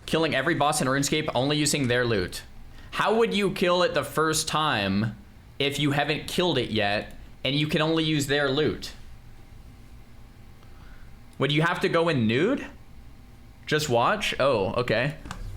killing every boss in RuneScape only using their loot. How would you kill it the first time if you haven't killed it yet and you can only use their loot? Would you have to go in nude? Just watch? Oh, okay.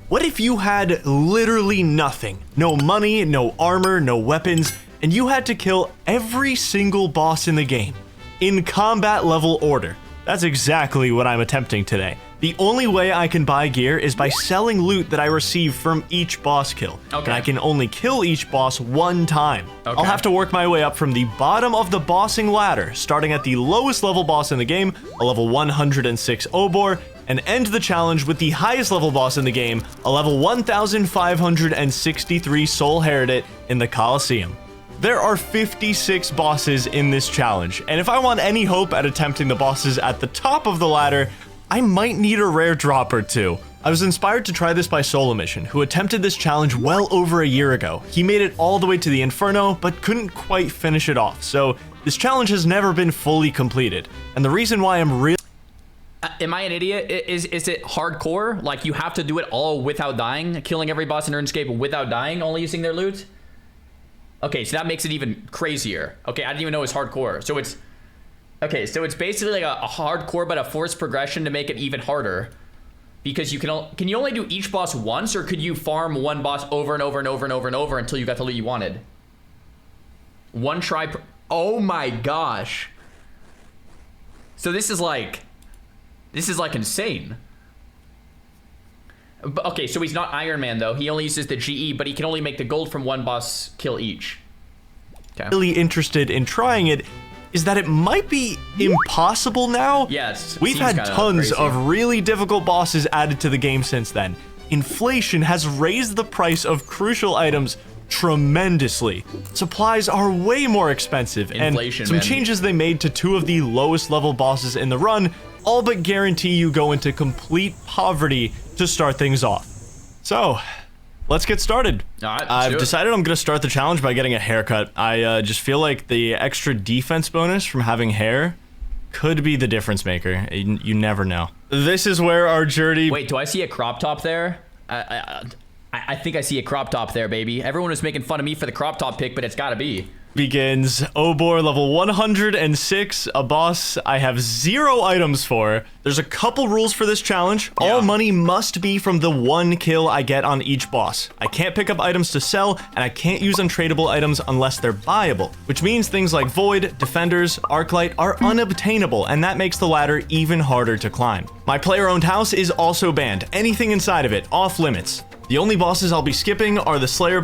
What if you had literally nothing? No money, no armor, no weapons, and you had to kill every single boss in the game in combat level order? That's exactly what I'm attempting today. The only way I can buy gear is by selling loot that I receive from each boss kill. Okay. And I can only kill each boss one time. Okay. I'll have to work my way up from the bottom of the bossing ladder, starting at the lowest level boss in the game, a level 106 Obor, and end the challenge with the highest level boss in the game, a level 1563 Soul Heredit in the Colosseum. There are 56 bosses in this challenge, and if I want any hope at attempting the bosses at the top of the ladder, I might need a rare drop or two. I was inspired to try this by Solo Mission, who attempted this challenge well over a year ago. He made it all the way to the Inferno, but couldn't quite finish it off, so this challenge has never been fully completed. And the reason why I'm really... Am I an idiot? Is it hardcore? Like, you have to do it all without dying? Killing every boss in RuneScape without dying, only using their loot? Okay, so that makes it even crazier. Okay, I didn't even know it was hardcore. So it's... Okay, so it's basically like a hardcore but a forced progression to make it even harder. Because you can you only do each boss once, or could you farm one boss over and over and over and over and over until you got the loot you wanted? One try per... Oh my gosh. So this is like insane. Okay, so he's not Iron Man though. He only uses the GE, but he can only make the gold from one boss kill each. Okay. Really interested in trying it is that it might be impossible now. Yes. We've had tons of really difficult bosses added to the game since then. Inflation has raised the price of crucial items tremendously. Supplies are way more expensive, and some changes they made to two of the lowest level bosses in the run all but guarantee you go into complete poverty to start things off. So, let's get started. All right, I've decided I'm going to start the challenge by getting a haircut. I just feel like the extra defense bonus from having hair could be the difference maker. You never know. This is where our journey... Wait, do I see a crop top there? I think I see a crop top there, baby. Everyone was making fun of me for the crop top pick, but it's got to be. Begins. Obor level 106, a boss I have 0 items for. There's a couple rules for this challenge. Yeah. All money must be from the one kill I get on each boss. I can't pick up items to sell, and I can't use untradeable items unless they're buyable, which means things like Void, Defenders, Arclight are unobtainable, and that makes the ladder even harder to climb. My player-owned house is also banned. Anything inside of it, off limits. The only bosses I'll be skipping are the Slayer...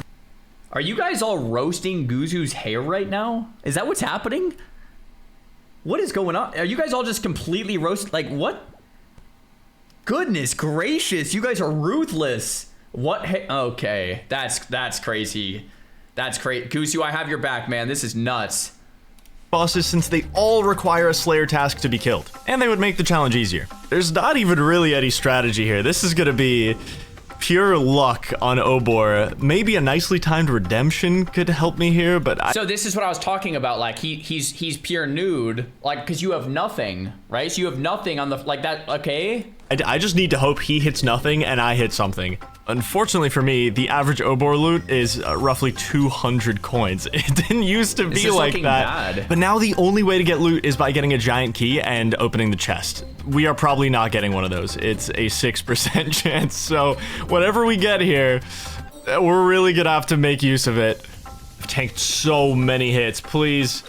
Are you guys all roasting Guzu's hair right now? Is that what's happening? What is going on? Are you guys all just completely roast? Like, what? Goodness gracious, you guys are ruthless. What? Okay, that's crazy. That's crazy. Guzu, I have your back, man. This is nuts. Bosses, since they all require a Slayer task to be killed, and they would make the challenge easier. There's not even really any strategy here. This is gonna be pure luck on Obor. Maybe a nicely timed redemption could help me here, but So this is what I was talking about. Like, he's pure nude, like, because you have nothing, right? So you have nothing on the, like, that, okay? I just need to hope he hits nothing and I hit something. Unfortunately for me, the average Obor loot is roughly 200 coins. It didn't used to be like that. Bad. But now the only way to get loot is by getting a giant key and opening the chest. We are probably not getting one of those. It's a 6% chance. So whatever we get here, we're really gonna have to make use of it. I've tanked so many hits, please.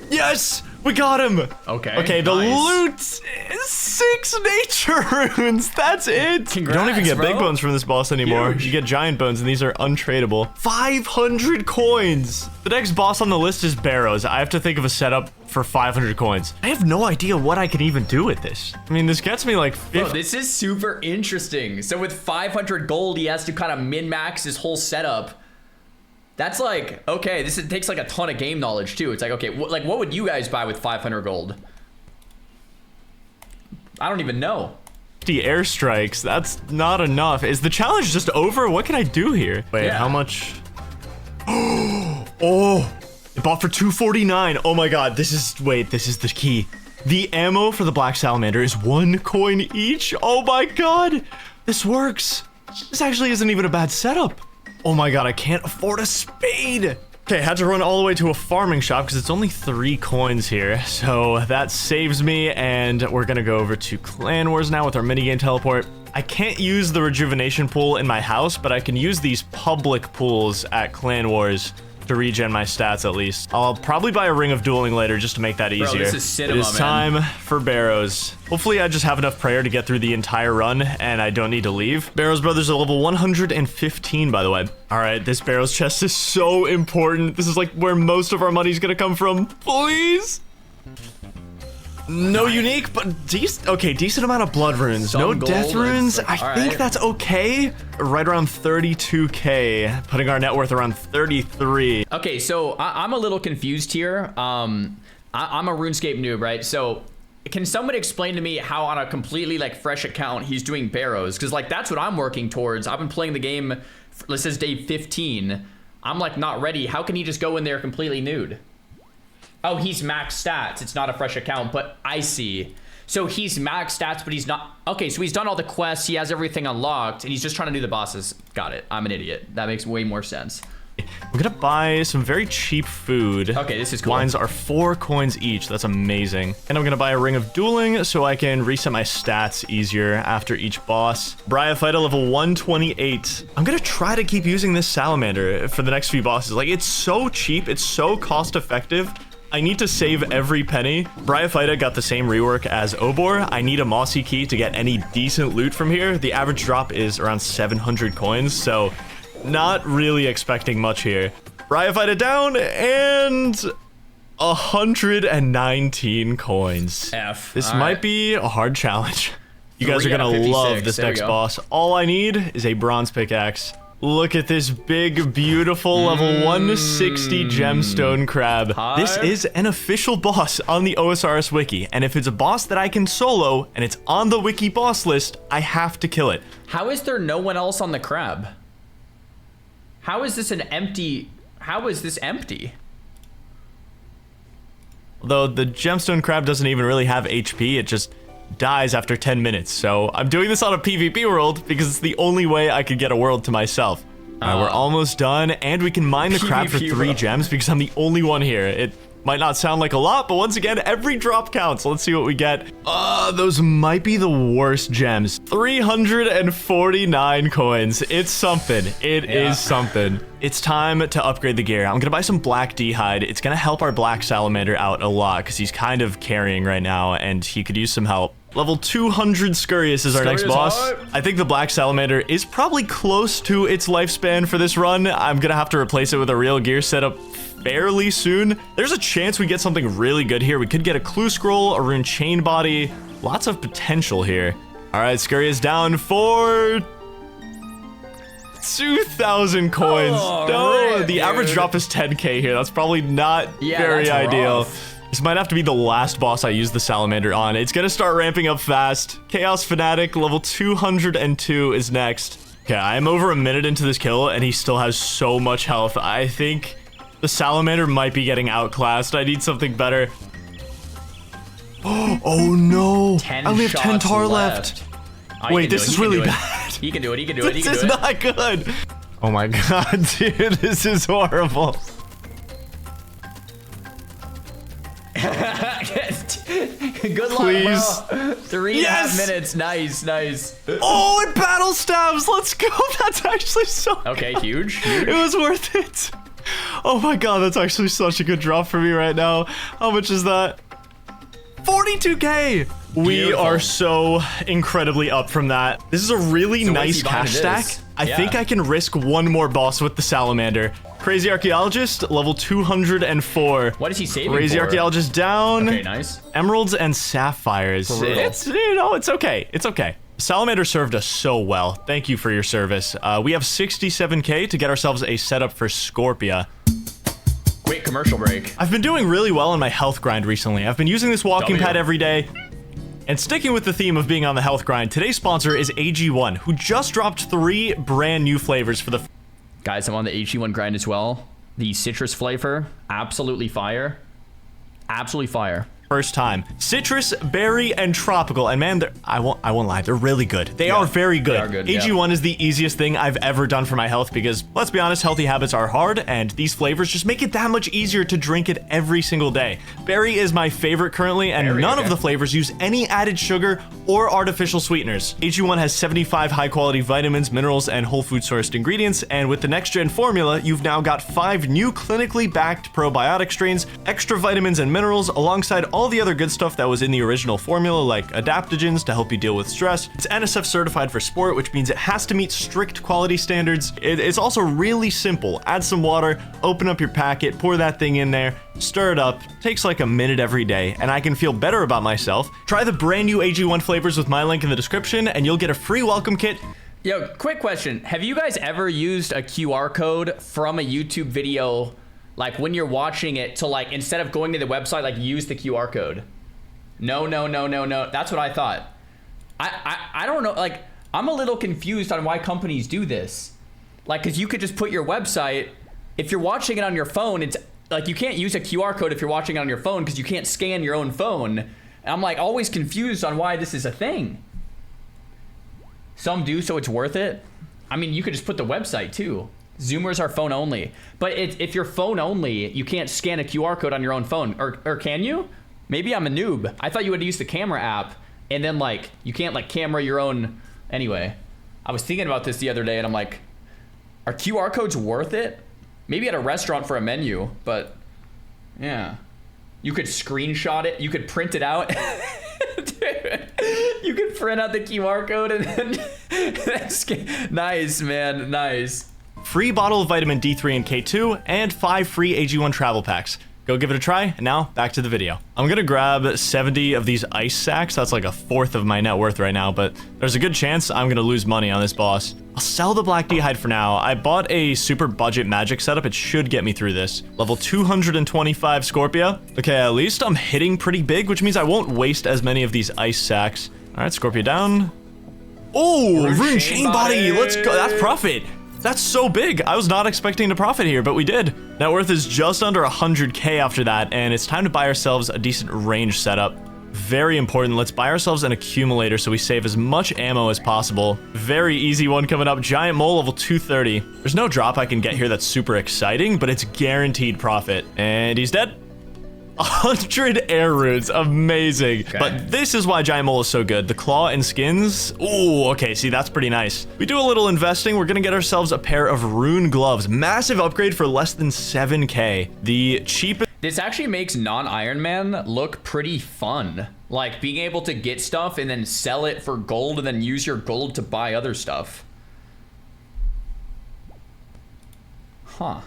Yes! We got him! Okay. Okay, the loot is 6 nature runes. That's it. Congrats, you don't even get big bones from this boss anymore. Huge. You get giant bones, and these are untradeable. 500 coins. The next boss on the list is Barrows. I have to think of a setup for 500 coins. I have no idea what I can even do with this. I mean, this gets me like 50. Bro, this is super interesting. So with 500 gold, he has to kind of min-max his whole setup. That's like, okay, it takes like a ton of game knowledge too. It's like, okay, what would you guys buy with 500 gold? I don't even know. 50 airstrikes, that's not enough. Is the challenge just over? What can I do here? Wait, how much? Oh, it bought for 249. Oh my God, this is the key. The ammo for the Black Salamander is 1 coin each. Oh my God. This works. This actually isn't even a bad setup. Oh my god, I can't afford a spade. Okay, had to run all the way to a farming shop because it's only 3 coins here. So that saves me, and we're gonna go over to Clan Wars now with our minigame teleport. I can't use the rejuvenation pool in my house, but I can use these public pools at Clan Wars to regen my stats at least. I'll probably buy a Ring of Dueling later just to make that easier. Bro, this is cinema, it is time for Barrows. Hopefully I just have enough prayer to get through the entire run and I don't need to leave. Barrows Brothers are level 115, by the way. All right, this Barrows chest is so important. This is like where most of our money's gonna come from. Please. No unique, but decent amount of blood runes. Some no gold, death runes. I think right. that's okay. Right around 32k, putting our net worth around 33. Okay, so I'm a little confused here. I'm a RuneScape noob, right? So can someone explain to me how on a completely like fresh account he's doing Barrows? Because like that's what I'm working towards. I've been playing the game. This is day 15. I'm like not ready. How can he just go in there completely nude? Oh, he's max stats. It's not a fresh account, but I see. So he's max stats, but he's not. Okay, so he's done all the quests. He has everything unlocked, and he's just trying to do the bosses. Got it. I'm an idiot. That makes way more sense. I'm gonna buy some very cheap food. Okay, this is cool. Wines are 4 coins each. That's amazing. And I'm gonna buy a Ring of Dueling so I can reset my stats easier after each boss. Bryophyta level 128. I'm gonna try to keep using this salamander for the next few bosses. Like, it's so cheap. It's so cost effective. I need to save every penny. Bryophyta got the same rework as Obor. I need a Mossy Key to get any decent loot from here. The average drop is around 700 coins, so not really expecting much here. Bryophyta down, and 119 coins. This might be a hard challenge. You guys are gonna love this next boss. All I need is a bronze pickaxe. Look at this big, beautiful level 160 gemstone crab. Hi. This is an official boss on the OSRS wiki, and if it's a boss that I can solo and it's on the wiki boss list, I have to kill it. How is there no one else on the crab? How is this an empty? How is this empty? Although the gemstone crab doesn't even really have HP, it just dies after 10 minutes. So I'm doing this on a PvP world because it's the only way I could get a world to myself. All right, we're almost done, and we can mine the crab for 3 gems because I'm the only one here. It might not sound like a lot, but once again, every drop counts. Let's see what we get. Those might be the worst gems. 349 coins. It's something. It is something. It's time to upgrade the gear. I'm gonna buy some black D-hide. It's gonna help our black salamander out a lot because he's kind of carrying right now, and he could use some help. Level 200 Scurius is our next boss. I think the black salamander is probably close to its lifespan for this run. I'm gonna have to replace it with a real gear setup fairly soon. There's a chance we get something really good here. We could get a clue scroll, a rune chain body. Lots of potential here. All right, Scurius down for 2,000 coins. No, the average drop is 10k here. That's probably not very ideal. Rough. This might have to be the last boss I use the salamander on. It's gonna start ramping up fast. Chaos Fanatic level 202 is next. Okay, I'm over a minute into this kill and he still has so much health. I think the salamander might be getting outclassed. I need something better. Oh no! I only have 10 tar left. Wait, this is really bad. He can do it. He can do it. He can do it. This is not good. Oh my god, dude, this is horrible. Good luck, Please. bro. 3.5 minutes. Nice, nice. Oh, and battle stabs. Let's go. That's actually so Okay, good. huge. It was worth it. Oh my god, that's actually such a good drop for me right now. How much is that? 42k. We are so incredibly up from that. This is a really nice cash stack. I think I can risk one more boss with the salamander. Crazy Archaeologist, level 204. What is he saving Crazy for? Archaeologist down. Okay, nice. Emeralds and sapphires. It's, you know, it's okay. It's okay. Salamander served us so well. Thank you for your service. We have 67k to get ourselves a setup for Scorpia. Quick commercial break. I've been doing really well in my health grind recently. I've been using this walking pad every day. And sticking with the theme of being on the health grind, today's sponsor is AG1, who just dropped 3 brand new flavors for the... Guys, I'm on the AG1 grind as well. The citrus flavor, absolutely fire. Absolutely fire. first time. Citrus, berry, and tropical. And man, I won't lie, they're really good. They are very good. They are good, AG1 is the easiest thing I've ever done for my health because, let's be honest, healthy habits are hard, and these flavors just make it that much easier to drink it every single day. Berry is my favorite currently, and none of the flavors use any added sugar or artificial sweeteners. AG1 has 75 high-quality vitamins, minerals, and whole food sourced ingredients, and with the next-gen formula, you've now got 5 new clinically backed probiotic strains, extra vitamins and minerals, alongside all the other good stuff that was in the original formula, like adaptogens to help you deal with stress. It's NSF certified for sport, which means it has to meet strict quality standards. It's also really simple. Add some water, open up your packet, pour that thing in there, stir it up. Takes like a minute every day, and I can feel better about myself. Try the brand new AG1 flavors with my link in the description, and you'll get a free welcome kit. Yo, quick question. Have you guys ever used a QR code from a YouTube video, like when you're watching it, to like, instead of going to the website, like use the QR code? No. That's what I thought. I don't know, like, I'm a little confused on why companies do this. Like, because you could just put your website, if you're watching it on your phone, it's like you can't use a QR code if you're watching it on your phone because you can't scan your own phone. And I'm like always confused on why this is a thing. Some do, so it's worth it. I mean, you could just put the website too. Zoomers are phone only. But if you're phone only, you can't scan a QR code on your own phone. Or can you? Maybe I'm a noob. I thought you would use the camera app and then like, you can't like camera your own. Anyway, I was thinking about this the other day and I'm like, are QR codes worth it? Maybe at a restaurant for a menu, but yeah. You could screenshot it. You could print it out. Dude, you could print out the QR code and then nice, man, nice. Free bottle of vitamin D3 and K2, and 5 free AG1 travel packs. Go give it a try, and now back to the video. I'm gonna grab 70 of these ice sacks. That's like a fourth of my net worth right now, but there's a good chance I'm gonna lose money on this boss. I'll sell the black D-hide for now. I bought a super budget magic setup. It should get me through this. Level 225 Scorpia. Okay, at least I'm hitting pretty big, which means I won't waste as many of these ice sacks. All right, Scorpia down. Oh, Rune Chain Body. Let's go. That's profit. That's so big. I was not expecting to profit here, but we did. Net worth is just under 100K after that, and it's time to buy ourselves a decent range setup. Very important. Let's buy ourselves an accumulator so we save as much ammo as possible. Very easy one coming up. Giant Mole level 230. There's no drop I can get here that's super exciting, but it's guaranteed profit. And he's dead. 100 air runes, amazing. Okay. But this is why Giant Mole is so good. The claw and skins. Ooh, okay, see, that's pretty nice. We do a little investing. We're gonna get ourselves a pair of rune gloves. Massive upgrade for less than 7K. The cheapest. This actually makes non-Iron Man look pretty fun. Like being able to get stuff and then sell it for gold and then use your gold to buy other stuff. Huh.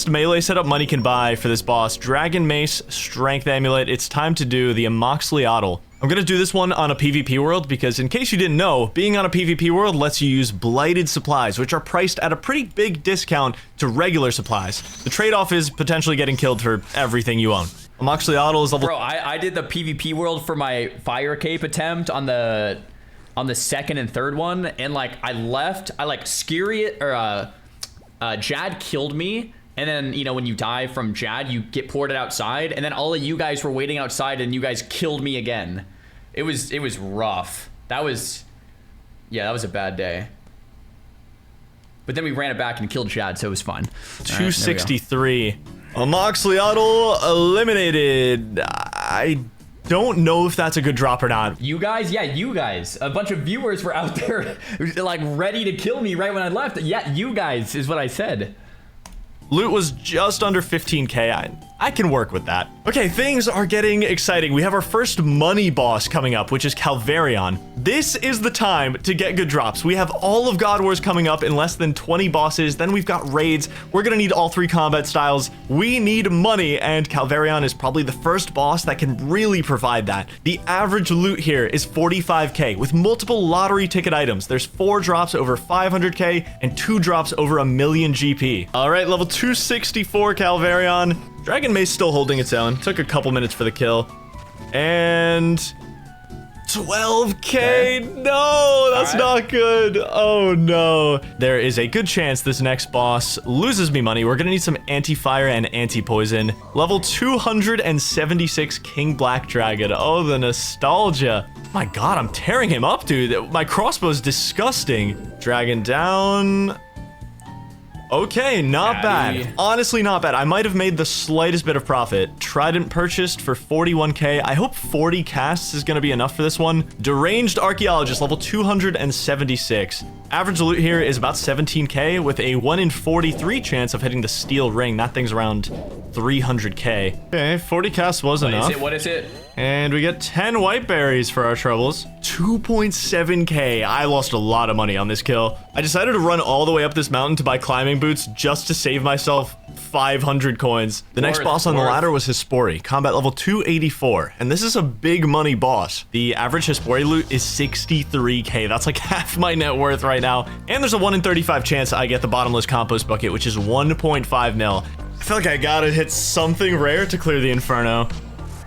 Melee setup money can buy for this boss. Dragon Mace, Strength Amulet. It's time to do the Amascut. I'm gonna do this one on a PvP world because in case you didn't know, being on a PvP world lets you use blighted supplies, which are priced at a pretty big discount to regular supplies. The trade-off is potentially getting killed for everything you own. Amascut is level— Bro, I did the PvP world for my Fire Cape attempt on the second and third one, and like I left, I like Jad killed me. And then, you know, when you die from Jad, you get ported outside. And then all of you guys were waiting outside and you guys killed me again. It was rough. That was a bad day. But then we ran it back and killed Jad, so it was fine. 263. Amascut eliminated. I don't know if that's a good drop or not. You guys? Yeah, you guys. A bunch of viewers were out there like ready to kill me right when I left. Yeah, you guys is what I said. Loot was just under 15K. I can work with that. Okay, things are getting exciting. We have our first money boss coming up, which is Calvarion. This is the time to get good drops. We have all of God Wars coming up in less than 20 bosses. Then we've got raids. We're gonna need all 3 combat styles. We need money, and Calvarion is probably the first boss that can really provide that. The average loot here is 45K with multiple lottery ticket items. There's 4 drops over 500K and 2 drops over 1,000,000 GP. All right, level 264 Calvarion. Dragon Mace still holding its own. Took a couple minutes for the kill. And 12K. No, that's not good. Oh no. There is a good chance this next boss loses me money. We're gonna need some anti-fire and anti-poison. Level 276 King Black Dragon. Oh, the nostalgia. My god, I'm tearing him up, dude. My crossbow is disgusting. Dragon down. Okay, not bad. Honestly, not bad. I might have made the slightest bit of profit. Trident purchased for 41K. I hope 40 casts is going to be enough for this one. Deranged Archaeologist, level 276. Average loot here is about 17K with a 1 in 43 chance of hitting the steel ring. That thing's around 300K. Okay, 40 casts was enough. What is it? And we get 10 white berries for our troubles. 2.7K. I lost a lot of money on this kill. I decided to run all the way up this mountain to buy climbing boots just to save myself 500 coins. The next boss on the ladder was Hespori, combat level 284. And this is a big money boss. The average Hespori loot is 63K. That's like half my net worth right now. And there's a 1 in 35 chance I get the bottomless compost bucket, which is 1.5 mil. I feel like I gotta hit something rare to clear the Inferno.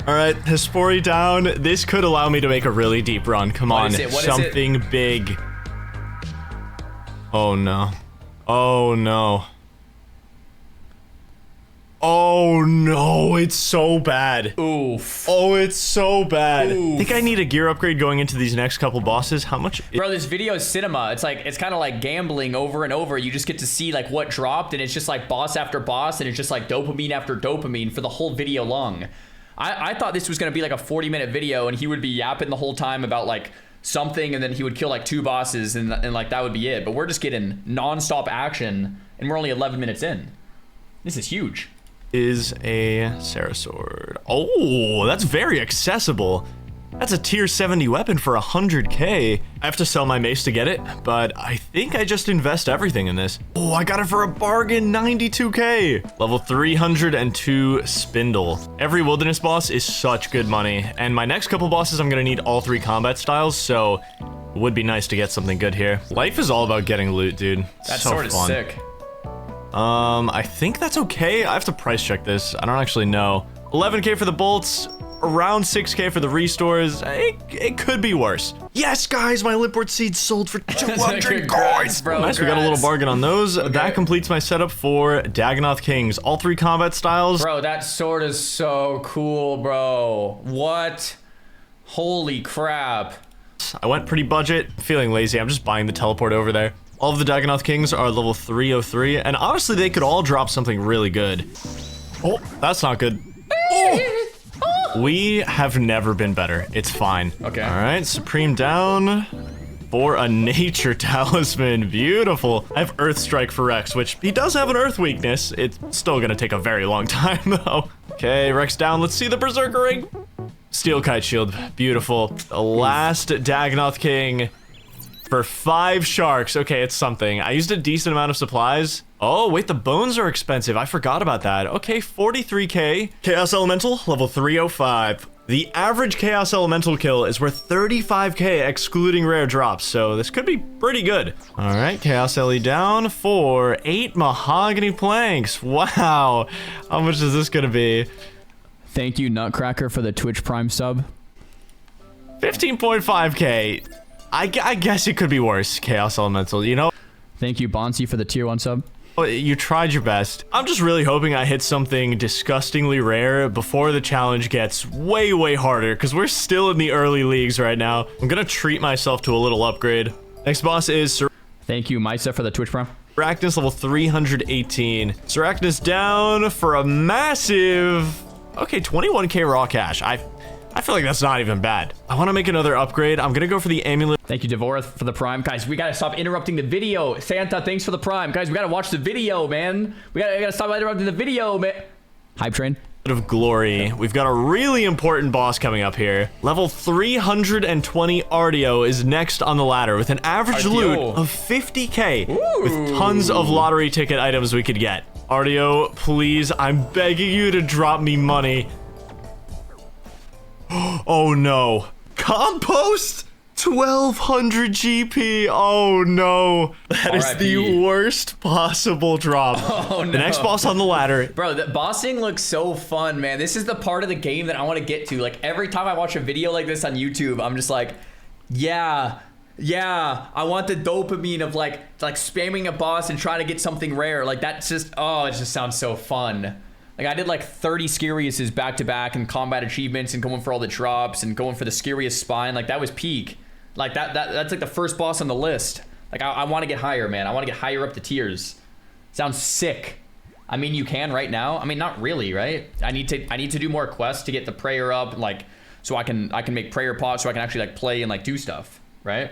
All right, Hespori down. This could allow me to make a really deep run. Come on, something big. Oh no. Oh no. Oh no, it's so bad. Oof. Oh, it's so bad. Oof. I think I need a gear upgrade going into these next couple bosses. How much? Bro, this video is cinema. It's like, it's kind of like gambling over and over. You just get to see like what dropped, and it's just like boss after boss, and it's just like dopamine after dopamine for the whole video long. I thought this was going to be like a 40-minute video, and he would be yapping the whole time about like something, and then he would kill like 2 bosses, and like that would be it. But we're just getting non-stop action, and we're only 11 minutes in. This is huge. Is a Sarah sword. Oh, that's very accessible. That's a tier 70 weapon for 100K. I have to sell my mace to get it, but I think I just invest everything in this. Oh, I got it for a bargain, 92K. Level 302 Spindle. Every wilderness boss is such good money, and my next couple bosses I'm gonna need all 3 combat styles, so it would be nice to get something good here. Life is all about getting loot, dude. That so sword is sick. I think that's okay. I have to price check this. I don't actually know. 11K for the bolts. Around 6K for the restores. It could be worse. Yes, guys, my Lipwort seeds sold for 200 coins. Bro, nice, we got a little bargain on those. Okay. That completes my setup for Dagonoth Kings. All 3 combat styles. Bro, that sword is so cool, bro. What? Holy crap. I went pretty budget. Feeling lazy. I'm just buying the teleport over there. All of the Dagonoth Kings are level 303, and honestly, they could all drop something really good. Oh, that's not good. Oh! We have never been better. It's fine. Okay. All right, Supreme down for a nature talisman. Beautiful. I have Earth Strike for Rex, which he does have an Earth weakness. It's still gonna take a very long time, though. Okay, Rex down. Let's see the Berserker ring. Steel Kite Shield. Beautiful. The last Dagonoth King for 5 sharks. Okay, it's something. I used a decent amount of supplies. Oh, wait, the bones are expensive. I forgot about that. Okay, 43K. Chaos Elemental, level 305. The average Chaos Elemental kill is worth 35K, excluding rare drops, so this could be pretty good. All right, Chaos Ellie down for 8 mahogany planks. Wow. How much is this gonna be? Thank you, Nutcracker, for the Twitch Prime sub. 15.5K. I guess it could be worse, Chaos Elemental, you know? Thank you, Bonsi, for the tier 1 sub. You tried your best. I'm just really hoping I hit something disgustingly rare before the challenge gets way, way harder, because we're still in the early leagues right now. I'm gonna treat myself to a little upgrade. Next boss is Thank you, Misa, for the Twitch Prime. Arachnus, level 318. Arachnus down for a massive... Okay, 21K raw cash. I feel like that's not even bad. I want to make another upgrade. I'm gonna go for the amulet. Thank you, Devorah, for the Prime. Guys, we gotta stop interrupting the video. Santa, thanks for the Prime. Guys, we gotta watch the video, man. We gotta stop interrupting the video, man. Hype train. Of glory. We've got a really important boss coming up here. Level 320 Ardeo is next on the ladder with an average loot of 50K. Ooh. With tons of lottery ticket items we could get. Ardeo, please, I'm begging you to drop me money. Oh no. Compost? 1200 GP. Oh no. That is the worst possible drop. Oh no. The next boss on the ladder. Bro, the bossing looks so fun, man. This is the part of the game that I want to get to. Like every time I watch a video like this on YouTube, I'm just like, yeah, I want the dopamine of like spamming a boss and trying to get something rare. Like that's just, oh, it just sounds so fun. Like I did like 30 Scariuses back to back and combat achievements and going for all the drops and going for the Scarius spine. Like that was peak. Like that's like the first boss on the list. Like I want to get higher, man. I want to get higher up the tiers. Sounds sick. I mean, you can right now. I mean, not really, right? I need to do more quests to get the prayer up, like so I can make prayer pots so I can actually like play and like do stuff, right?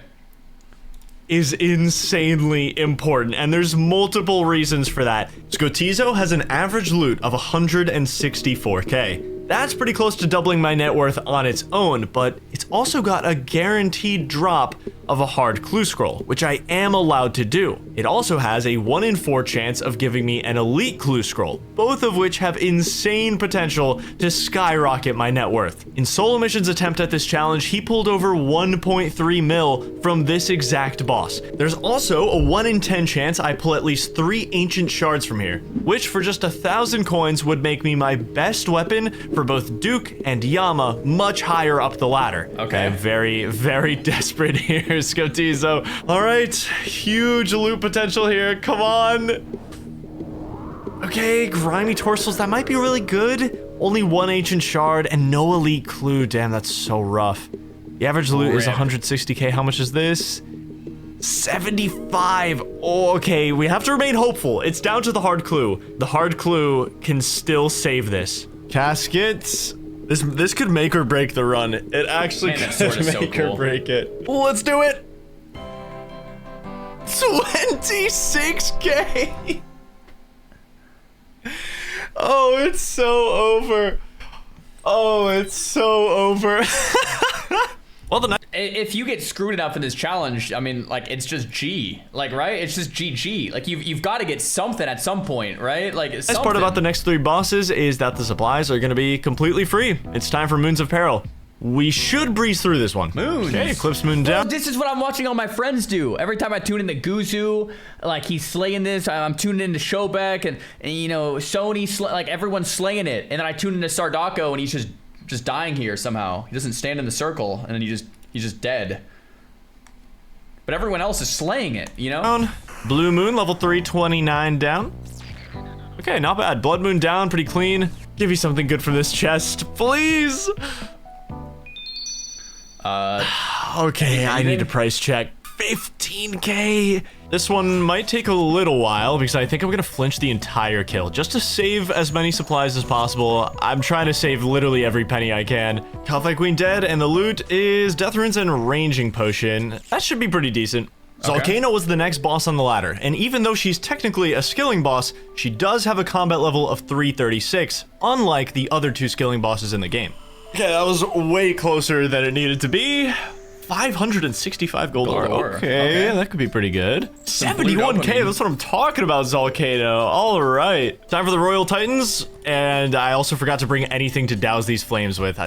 Is insanely important, and there's multiple reasons for that. Scotizo has an average loot of 164k. That's pretty close to doubling my net worth on its own, but it's also got a guaranteed drop of a hard clue scroll, which I am allowed to do. It also has a 1 in 4 chance of giving me an elite clue scroll, both of which have insane potential to skyrocket my net worth. In Solo Mission's attempt at this challenge, he pulled over 1.3 mil from this exact boss. There's also a 1 in 10 chance I pull at least 3 ancient shards from here, which for just 1,000 coins would make me my best weapon for both Duke and Yama much higher up the ladder. Okay. I'm very, very desperate here, Scotizo. All right, huge loot potential here. Come on. Okay, grimy torsos. That might be really good. Only 1 ancient shard and no elite clue. Damn, that's so rough. The average loot is 160k. How much is this? 75. Oh, okay, we have to remain hopeful. It's down to the hard clue. The hard clue can still save this. Caskets. This could make or break the run. It actually could make or break it. Let's do it. 26k. Oh, it's so over. Oh, it's so over. Well, if you get screwed enough in this challenge, I mean, like it's just G, like right? It's just GG. Like you've got to get something at some point, right? Like the best part about the next 3 bosses is that the supplies are going to be completely free. It's time for Moons of Peril. We should breeze through this one. Moons. Okay, Eclipse Moon down. Well, this is what I'm watching all my friends do. Every time I tune in to Guzu, like he's slaying this. I'm tuning into Shobek and you know Sony, like everyone's slaying it. And then I tune into Sardako and he's just dying here somehow. He doesn't stand in the circle and then he's just dead. But everyone else is slaying it, you know? Down. Blue Moon, level 329 down. Okay, not bad. Blood Moon down, pretty clean. Give me something good from this chest, please. Okay, I need to price check. 15k. This one might take a little while because I think I'm gonna flinch the entire kill just to save as many supplies as possible. I'm trying to save literally every penny I can. Kalphite Queen dead, and the loot is Death Runes and Ranging Potion. That should be pretty decent. Okay. Zalkano was the next boss on the ladder, and even though she's technically a skilling boss, she does have a combat level of 336, unlike the other 2 skilling bosses in the game. Okay, that was way closer than it needed to be. 565 gold ore. Okay, that could be pretty good. 71k, that's what I'm talking about, Zalkano. All right. Time for the Royal Titans, and I also forgot to bring anything to douse these flames with.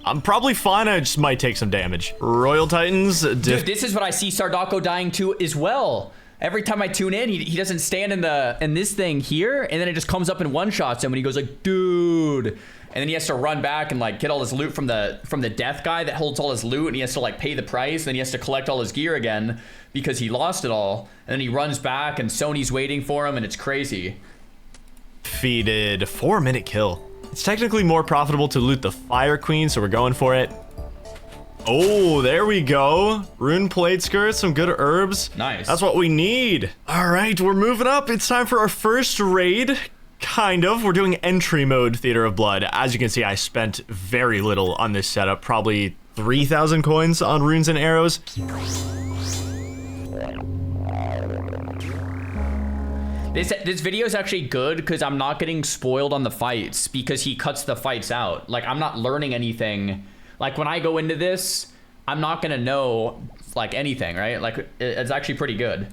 I'm probably fine, I just might take some damage. Royal Titans. Dude, this is what I see Sardako dying to as well. Every time I tune in, he doesn't stand in this thing here, and then it just comes up and one-shots him, and he goes like, dude. And then he has to run back and like get all his loot from the death guy that holds all his loot, and he has to like pay the price, and then he has to collect all his gear again because he lost it all. And then he runs back and Sony's waiting for him, and it's crazy. Defeated. 4-minute kill. It's technically more profitable to loot the Fire Queen, so we're going for it. Oh, there we go. Rune plate skirts, some good herbs. Nice. That's what we need. All right, we're moving up. It's time for our first raid. Kind of. We're doing entry mode Theater of Blood. As you can see, I spent very little on this setup. Probably 3,000 coins on runes and arrows. This video is actually good because I'm not getting spoiled on the fights because he cuts the fights out. Like, I'm not learning anything. Like, when I go into this, I'm not gonna know, like, anything, right? Like, it's actually pretty good.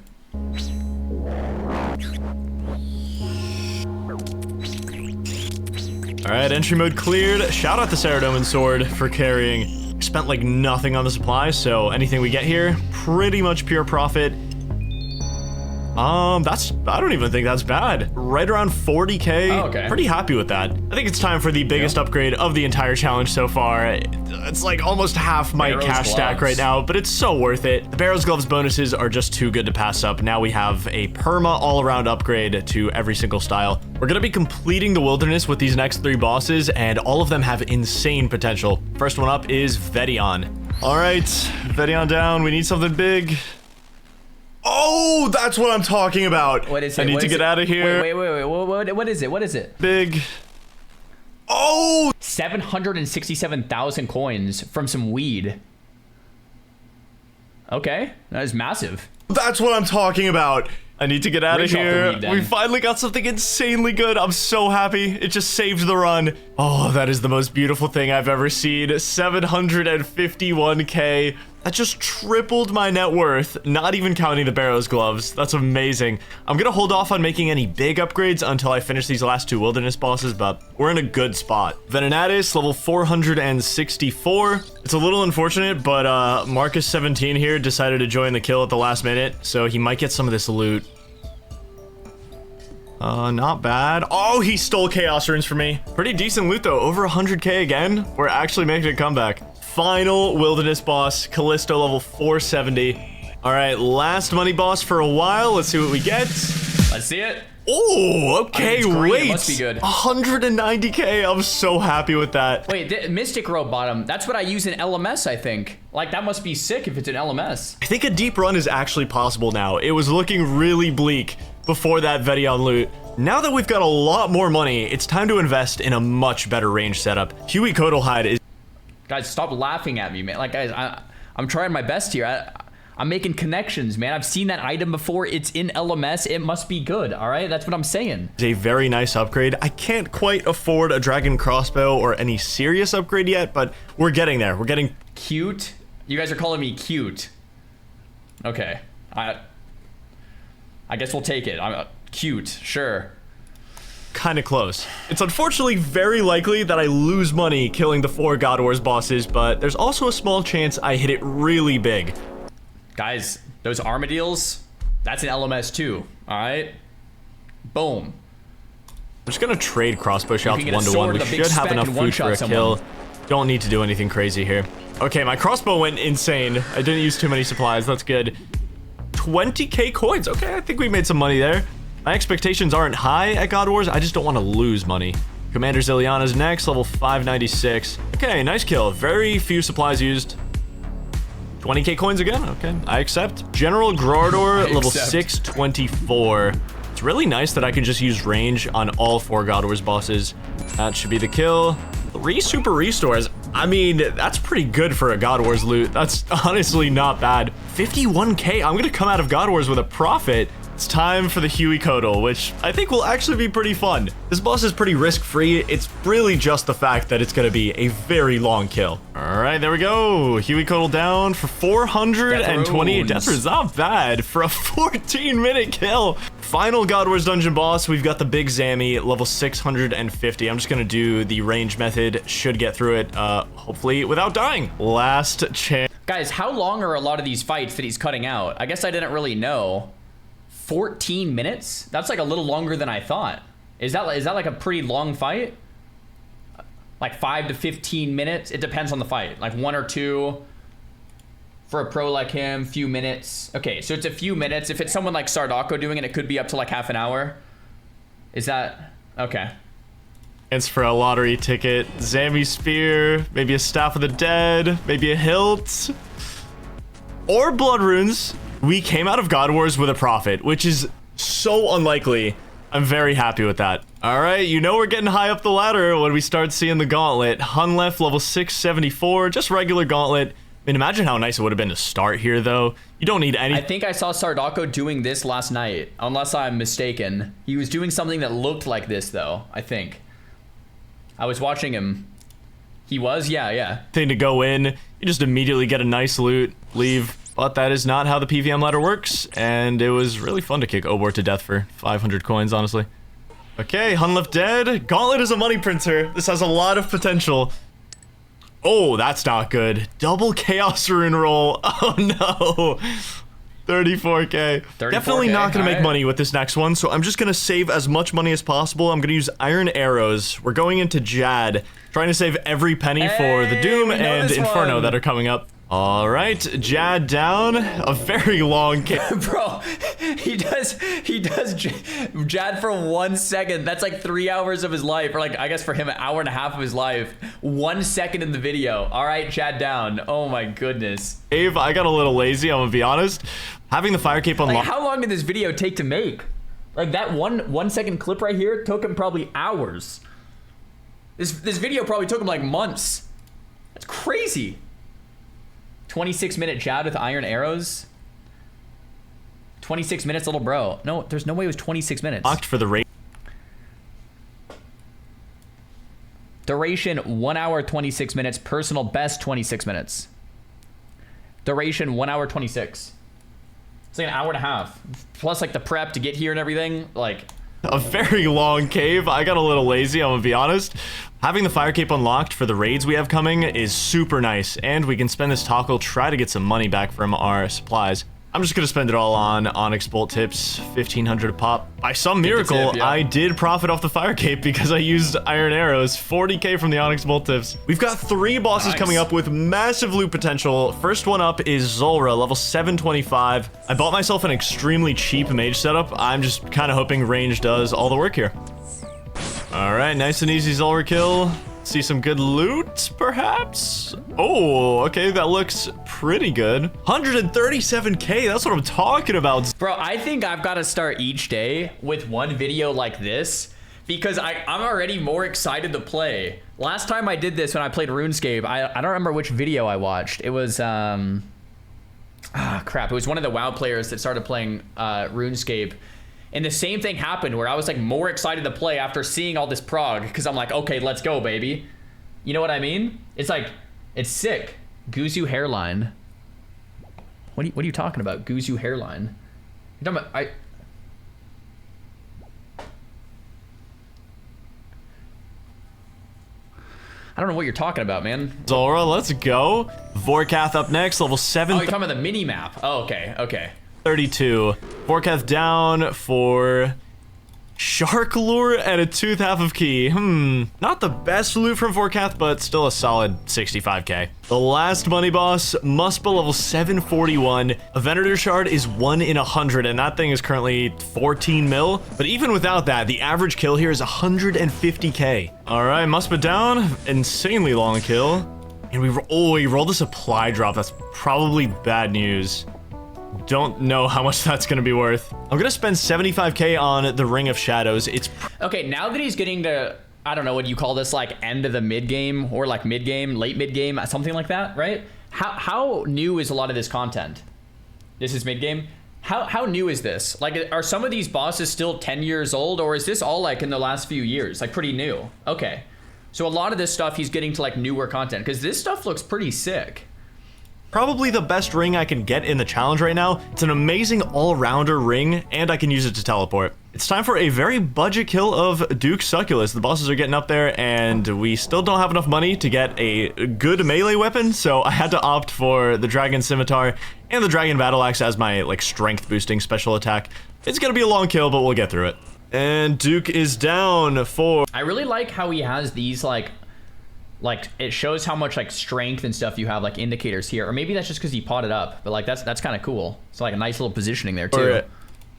All right, entry mode cleared. Shout out the Saradomin sword for carrying. Spent like nothing on the supply, so anything we get here, pretty much pure profit. I don't even think that's bad. Right around 40k. Oh, okay. Pretty happy with that. I think it's time for the biggest upgrade of the entire challenge so far. It's like almost half my Barrow's cash stack gloves. right now, but it's so worth it. The Barrow's Gloves bonuses are just too good to pass up. Now we have a perma all-around upgrade to every single style. We're gonna be completing the wilderness with these next 3 bosses, and all of them have insane potential. First one up is Vedion. All right, Vedion down. We need something big. Oh, that's what I'm talking about. What is it? I need to get out of here. Wait. What is it? What is it? Big. Oh! 767,000 coins from some weed. Okay, that is massive. That's what I'm talking about. I need to get out of Rinse off the here. weed, then. We finally got something insanely good. I'm so happy. It just saved the run. Oh, that is the most beautiful thing I've ever seen. 751k. That just tripled my net worth, not even counting the Barrow's Gloves. That's amazing. I'm gonna hold off on making any big upgrades until I finish these last 2 wilderness bosses, but we're in a good spot. Venenatis, level 464. It's a little unfortunate, but Marcus17 here decided to join the kill at the last minute, so he might get some of this loot. Not bad. Oh, he stole Chaos Runes from me. Pretty decent loot though, over 100k again. We're actually making a comeback. Final wilderness boss, Callisto, level 470. All right, last money boss for a while. Let's see what we get. Let's see it. Oh, okay, wait. It must be good. 190k. I'm so happy with that. Wait, the Mystic Robe bottom. That's what I use in LMS, I think. Like, that must be sick if it's in LMS. I think a deep run is actually possible now. It was looking really bleak before that Vedion loot. Now that we've got a lot more money, it's time to invest in a much better range setup. Huey Kotalhide is... Guys, stop laughing at me, man. Like, guys, I'm trying my best here. I'm making connections, man. I've seen that item before. It's in LMS. It must be good, all right? That's what I'm saying. A very nice upgrade. I can't quite afford a dragon crossbow or any serious upgrade yet, but we're getting there. We're getting... Cute? You guys are calling me cute. Okay. I guess we'll take it. I'm cute, sure. Kind of close. It's unfortunately very likely that I lose money killing the 4 God Wars bosses, but there's also a small chance I hit it really big. Guys, those Armadillos, that's an LMS too, all right? Boom. I'm just gonna trade crossbow shots can get a 1-to-1. sword We with a big should have spec enough and food for one-shot a someone. kill. Don't need to do anything crazy here. Okay, my crossbow went insane. I didn't use too many supplies. That's good. 20k coins. Okay, I think we made some money there. My expectations aren't high at God Wars. I just don't want to lose money. Commander Ziliana's next, level 596. Okay, nice kill. Very few supplies used. 20k coins again. Okay, I accept. General Grardor, level 624. It's really nice that I can just use range on all 4 God Wars bosses. That should be the kill. 3 super restores. I mean, that's pretty good for a God Wars loot. That's honestly not bad. 51k. I'm gonna come out of God Wars with a profit. It's time for the Huey Kotal, which I think will actually be pretty fun. This boss is pretty risk-free. It's really just the fact that it's gonna be a very long kill. All right, there we go. Huey Kotal down for 428 death runes. Not bad for a 14-minute kill. Final God Wars dungeon boss. We've got the big Zammy, level 650. I'm just gonna do the range method. Should get through it, hopefully without dying. Last chance. Guys, how long are a lot of these fights that he's cutting out? I guess I didn't really know. 14 minutes? That's like a little longer than I thought. Is that like a pretty long fight? Like 5 to 15 minutes? It depends on the fight. Like 1 or 2 for a pro like him, few minutes. Okay, so it's a few minutes. If it's someone like Sardako doing it, it could be up to like half an hour. Is that okay? It's for a lottery ticket. Zammy Spear, maybe a Staff of the Dead, maybe a hilt, or blood runes. We came out of God Wars with a profit, which is so unlikely. I'm very happy with that. All right, you know we're getting high up the ladder when we start seeing the gauntlet. Hunlef, level 674, just regular gauntlet. I mean, imagine how nice it would have been to start here, though. You don't need any... I think I saw Sardako doing this last night, unless I'm mistaken. He was doing something that looked like this, though, I think. I was watching him. He was? Yeah. Thing to go in, you just immediately get a nice loot, leave. But that is not how the PVM ladder works, and it was really fun to kick Obor to death for 500 coins, honestly. Okay, Hunlef dead. Gauntlet is a money printer. This has a lot of potential. Oh, that's not good. Double Chaos Rune roll. Oh, no. 34k. Definitely not going to make money with this next one, so I'm just going to save as much money as possible. I'm going to use Iron Arrows. We're going into Jad, trying to save every penny for the Doom and Inferno that are coming up. All right, Jad down. A very long game. Bro, he does Jad for 1 second. That's like 3 hours of his life, or like, I guess for him, an hour and a half of his life. 1 second in the video. All right, Jad down. Oh my goodness. Dave, I got a little lazy, I'm gonna be honest. Having the fire cape unlocked. Like, how long did this video take to make? Like, that one second clip right here took him probably hours. This video probably took him like months. That's crazy. 26-minute Jad with Iron Arrows. 26 minutes, little bro. No, there's no way it was 26 minutes. Locked for the raid. Duration 1 hour 26 minutes. Personal best 26 minutes. Duration 1 hour 26. It's like an hour and a half. Plus like the prep to get here and everything. Like, a very long cave. I got a little lazy, I'm gonna be honest. Having the fire cape unlocked for the raids we have coming is super nice, and we can spend this toggle, try to get some money back from our supplies. I'm just gonna spend it all on Onyx bolt tips, 1500 a pop. By some miracle, yeah. I did profit off the fire cape because I used Iron Arrows, 40k from the Onyx bolt tips. We've got 3 bosses coming up with massive loot potential. First one up is Zulrah, level 725. I bought myself an extremely cheap mage setup. I'm just kind of hoping range does all the work here. All right, nice and easy Zulrah kill. See some good loot, perhaps? Oh, okay, that looks pretty good. 137k, that's what I'm talking about. bro, I think I've got to start each day with one video like this because I'm already more excited to play. Last time I did this when I played RuneScape, I don't remember which video I watched. It was, crap. It was one of the WoW players that started playing RuneScape. And the same thing happened where I was like more excited to play after seeing all this prog because I'm like, okay, let's go, baby. You know what I mean? It's like, it's sick. Guzu hairline. What are you talking about? Guzu hairline. You're talking about, I don't know what you're talking about, man. Zulrah, let's go. Vorkath up next, level 7. Oh, you're talking about the mini map. Oh, okay, okay. 32. Vorkath down for Shark Lure and a tooth half of key. Not the best loot from Vorkath, but still a solid 65k. The last money boss, Muspel level 741. A Venator Shard is 1 in 100, and that thing is currently 14 mil. But even without that, the average kill here is 150k. All right, Muspel down. Insanely long kill. And we rolled a supply drop. That's probably bad news. Don't know how much that's gonna be worth. I'm gonna spend 75k on the Ring of Shadows. It's okay, now that he's getting to, I don't know what you call this, like end of the mid game or like mid game, late mid game, something like that, right? How new is a lot of this content? This is mid game. How new is this? Like, are some of these bosses still 10 years old, or is this all like in the last few years, like pretty new? Okay, so a lot of this stuff he's getting to like newer content because this stuff looks pretty sick. probably the best ring I can get in the challenge right now. It's an amazing all-rounder ring, and I can use it to teleport. It's time for a very budget kill of Duke Succulus. The bosses are getting up there, and we still don't have enough money to get a good melee weapon, so I had to opt for the Dragon Scimitar and the Dragon Battle Axe as my, like, strength-boosting special attack. It's gonna be a long kill, but we'll get through it. And Duke is down for... I really like how he has these, like it shows how much like strength and stuff you have, like indicators here, or maybe that's just because he potted up, but like that's kind of cool. It's like a nice little positioning there too.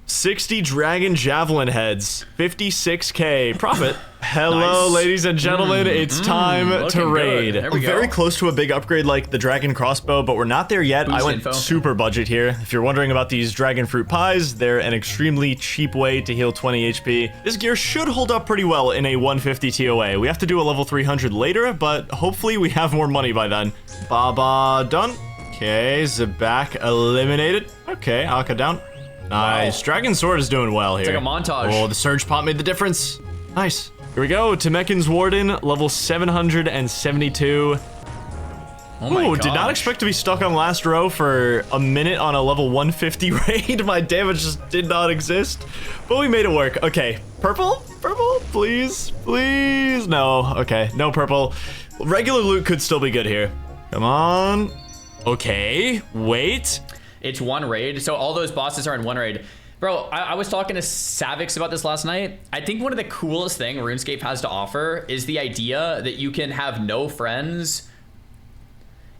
60 dragon javelin heads, 56k profit. Hello, nice. Ladies and gentlemen, it's time to raid. There we go. Very close to a big upgrade like the dragon crossbow, but we're not there yet. Boost I went info. Super budget here. If you're wondering about these dragon fruit pies, they're an extremely cheap way to heal 20 HP. This gear should hold up pretty well in a 150 TOA. We have to do a level 300 later, but hopefully we have more money by then. Baba done. Okay, Zabak eliminated. Okay, Akka down. Nice. Wow. Dragon Sword is doing well here. It's like a montage. Oh, the Surge Pop made the difference. Nice. Here we go. Temekin's Warden, level 772. Oh my gosh. Did not expect to be stuck on last row for a minute on a level 150 raid. My damage just did not exist. But we made it work. Okay. Purple? Purple? Please? Please? No. Okay. No purple. Regular loot could still be good here. Come on. Okay, wait. It's one raid. So all those bosses are in one raid. Bro, I was talking to Savix about this last night. I think one of the coolest thing RuneScape has to offer is the idea that you can have no friends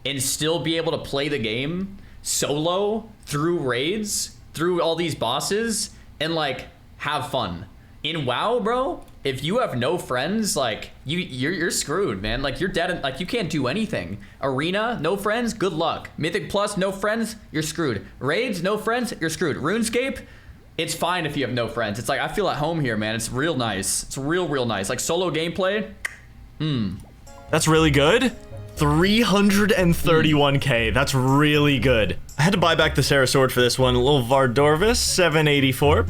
and still be able to play the game solo through raids, through all these bosses, and like have fun. In WoW, bro, if you have no friends, like you're screwed, man. Like you're dead. Like you can't do anything. Arena, no friends, good luck. Mythic Plus, no friends, you're screwed. Raids, no friends, you're screwed. RuneScape, it's fine if you have no friends. It's like I feel at home here, man. It's real nice. It's real nice. Like solo gameplay. That's really good. 331k. That's really good. I had to buy back the Sarah sword for this one. A little Vardorvis, 784.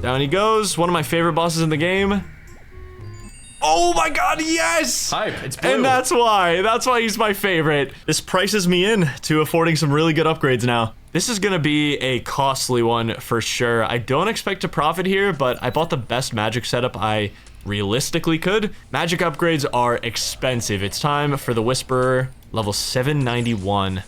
Down he goes. One of my favorite bosses in the game. Oh my god, yes! Hype, it's blue. And that's why he's my favorite. This prices me in to affording some really good upgrades now. This is gonna be a costly one for sure. I don't expect to profit here, but I bought the best magic setup I realistically could. Magic upgrades are expensive. It's time for the Whisperer, level 791.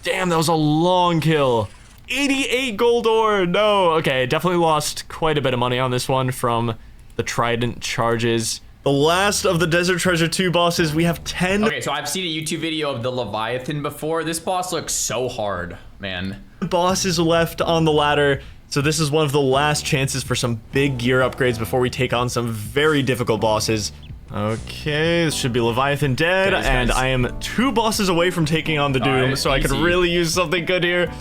Damn, that was a long kill. 88 gold ore, no. Okay, definitely lost quite a bit of money on this one from the Trident charges. The last of the Desert Treasure 2 bosses, we have 10. Okay, so I've seen a YouTube video of the Leviathan before. This boss looks so hard, man. Bosses left on the ladder. So this is one of the last chances for some big gear upgrades before we take on some very difficult bosses. Okay, this should be Leviathan dead, Okay, and I am 2 bosses away from taking on the Doom, right, so I could easy. really use something good here.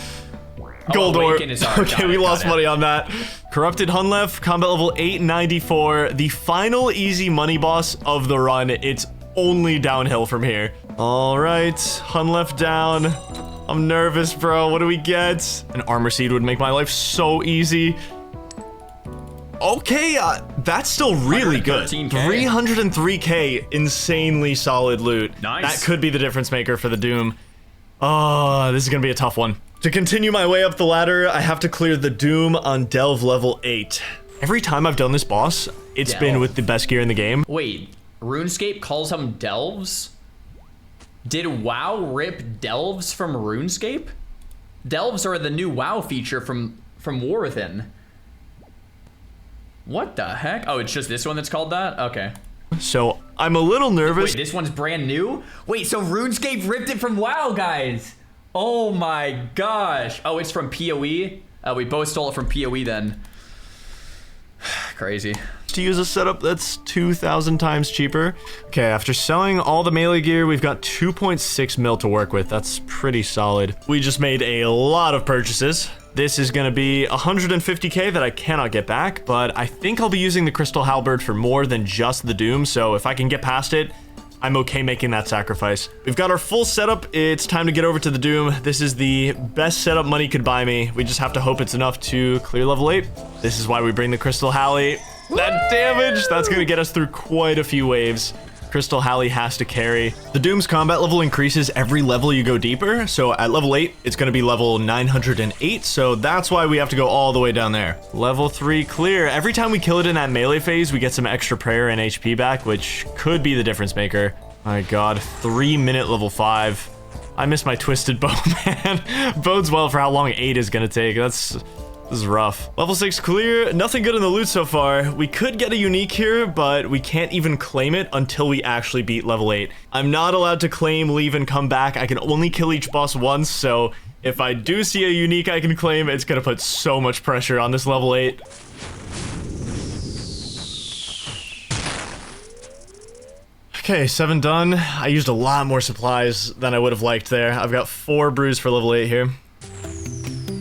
Gold ore. Awaken is hard. Okay, we lost money on that. Corrupted Hunlef, combat level 894, the final easy money boss of the run. It's only downhill from here. All right, Hunlef down. I'm nervous, bro. What do we get? An armor seed would make my life so easy. Okay, that's still really good. 303k, insanely solid loot. Nice. That could be the difference maker for the Doom. Oh, this is gonna be a tough one. To continue my way up the ladder, I have to clear the Doom on Delve level 8. Every time I've done this boss, it's been with the best gear in the game. Wait, RuneScape calls them Delves? Did WoW rip Delves from RuneScape? Delves are the new WoW feature from War Within. What the heck? Oh, it's just this one that's called that? Okay. So, I'm a little nervous. Wait, this one's brand new? Wait, so RuneScape ripped it from WoW, guys! Oh my gosh. Oh, it's from PoE? We both stole it from PoE then. Crazy. To use a setup that's 2,000 times cheaper. Okay, after selling all the melee gear, we've got 2.6 mil to work with. That's pretty solid. We just made a lot of purchases. This is gonna be 150k that I cannot get back, but I think I'll be using the Crystal Halberd for more than just the Doom, so if I can get past it, I'm okay making that sacrifice. We've got our full setup. It's time to get over to the Doom. This is the best setup money could buy me. We just have to hope it's enough to clear level 8. This is why we bring the Crystal Halley. That damage, that's gonna get us through quite a few waves. Crystal Halley has to carry. The Doom's combat level increases every level you go deeper, so at level 8, it's gonna be level 908, so that's why we have to go all the way down there. Level 3 clear. Every time we kill it in that melee phase, we get some extra prayer and HP back, which could be the difference maker. My god, 3-minute level 5. I miss my twisted bow, man. Bodes well for how long 8 is gonna take. This is rough. Level 6 clear. Nothing good in the loot so far. We could get a unique here, but we can't even claim it until we actually beat level 8. I'm not allowed to claim, leave, and come back. I can only kill each boss once, so if I do see a unique I can claim, it's gonna put so much pressure on this level 8. Okay, 7 done. I used a lot more supplies than I would have liked there. I've got 4 brews for level 8 here.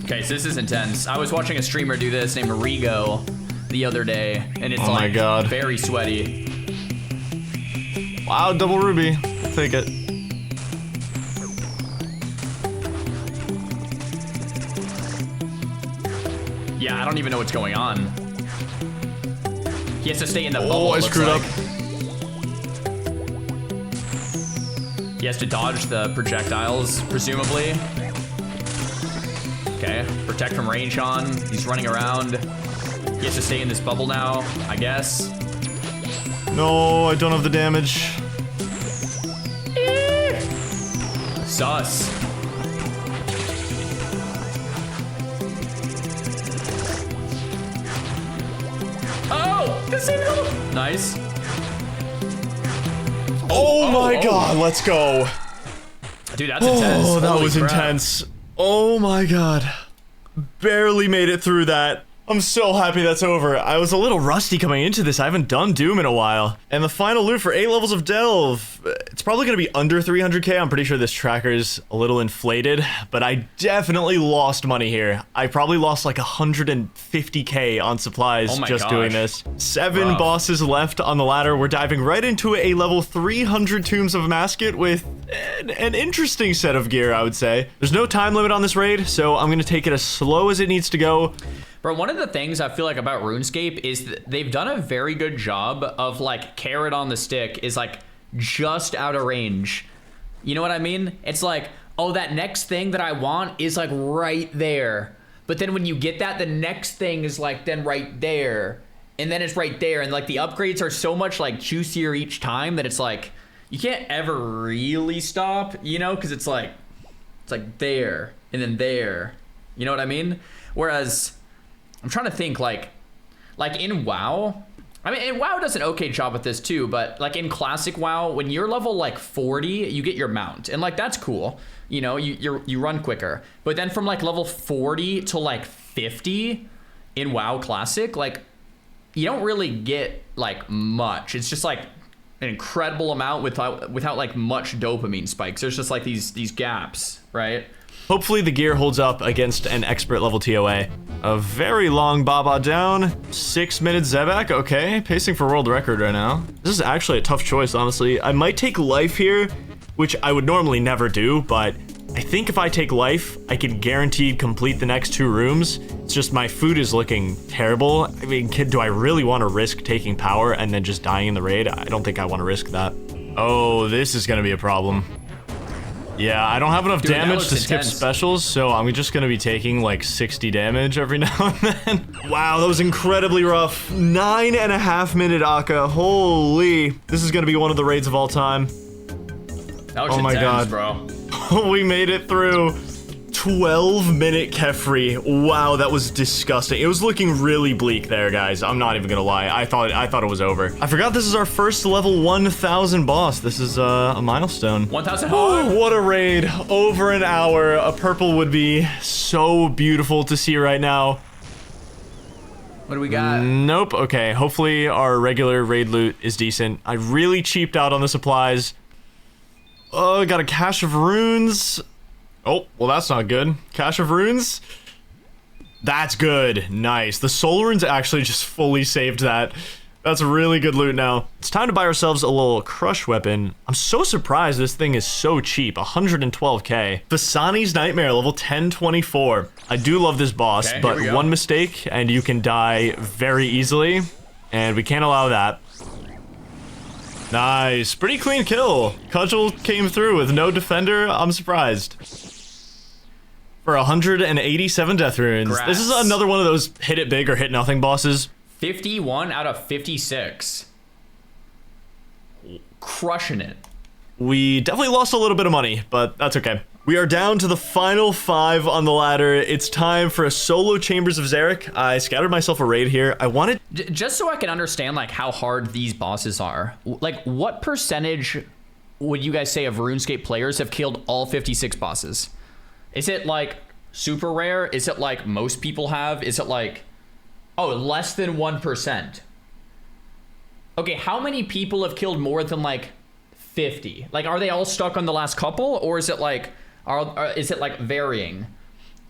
Okay, so this is intense. I was watching a streamer do this named Rigo the other day, and it's Oh my God. very sweaty. Wow, double ruby. I'll take it. Yeah, I don't even know what's going on. He has to stay in the bubble. Oh, I it looks screwed like. up. He has to dodge the projectiles, presumably. Okay, protect from range on. He's running around. He has to stay in this bubble now, I guess. No, I don't have the damage. Sus. Oh, casino. Nice. Oh my god, let's go. Dude, that's intense. Oh, that Holy was crap. intense. Oh my god. Barely made it through that. I'm so happy that's over. I was a little rusty coming into this. I haven't done Doom in a while. And the final loot for 8 levels of Delve. It's probably going to be under 300k. I'm pretty sure this tracker's a little inflated, but I definitely lost money here. I probably lost like 150k on supplies just doing this. 7 bosses left on the ladder. We're diving right into a level 300 Tombs of Amascut with an interesting set of gear, I would say. There's no time limit on this raid, so I'm going to take it as slow as it needs to go. Bro, one of the things I feel like about RuneScape is that they've done a very good job of like carrot on the stick is like just out of range. You know what I mean? It's like, oh, that next thing that I want is like right there. But then when you get that, the next thing is like then right there. And then it's right there. And like the upgrades are so much like juicier each time that it's like, you can't ever really stop, you know? Because it's like there and then there. You know what I mean? Whereas I'm trying to think like in WoW, I mean, and WoW does an okay job with this too, but like in classic WoW, when you're level like 40, you get your mount, and like that's cool. You know, you run quicker. But then from like level 40 to like 50 in WoW Classic, like you don't really get like much. It's just like an incredible amount without like much dopamine spikes. There's just like these gaps, right? Hopefully the gear holds up against an expert level TOA. A very long Baba down, 6 minutes Zebak, okay. Pacing for world record right now. This is actually a tough choice, honestly. I might take life here, which I would normally never do, but I think if I take life, I can guaranteed complete the next 2 rooms. It's just my food is looking terrible. I mean, do I really want to risk taking power and then just dying in the raid? I don't think I want to risk that. Oh, this is gonna be a problem. Yeah, I don't have enough damage to skip specials, so I'm just gonna be taking like 60 damage every now and then. Wow, that was incredibly rough. 9.5 minute Akka. Holy. This is gonna be one of the raids of all time. That was intense, bro. We made it through. 12-minute Kefri. Wow, that was disgusting. It was looking really bleak there, guys. I'm not even gonna lie. I thought it was over. I forgot this is our first level 1000 boss. This is a milestone. 1000. Oh, what a raid. Over an hour. A purple would be so beautiful to see right now. What do we got? Nope. Okay, hopefully our regular raid loot is decent. I really cheaped out on the supplies. Oh, I got a cache of runes. Oh, well, that's not good. Cache of runes? That's good. Nice. The soul runes actually just fully saved that. That's really good loot now. It's time to buy ourselves a little crush weapon. I'm so surprised this thing is so cheap. 112k. Basani's Nightmare, level 1024. I do love this boss, but one mistake and you can die very easily. And we can't allow that. Nice. Pretty clean kill. Cudgel came through with no defender. I'm surprised. For 187 death runes. Grass. This is another one of those hit it big or hit nothing bosses. 51 out of 56. Crushing it. We definitely lost a little bit of money, but that's okay. We are down to the final 5 on the ladder. It's time for a solo Chambers of Xeric. I scattered myself a raid here. I wanted... Just so I can understand like how hard these bosses are. Like what percentage would you guys say of RuneScape players have killed all 56 bosses? Is it like super rare? Is it like most people have? Is it like, oh, less than 1%? Okay, how many people have killed more than like 50? Like, are they all stuck on the last couple, or is it like, is it like varying?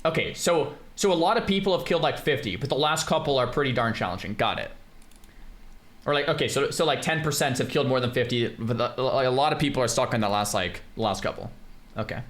Okay, so a lot of people have killed like 50, but the last couple are pretty darn challenging. Got it. Or like, okay, so like 10% have killed more than 50, but a lot of people are stuck on the last couple. Okay.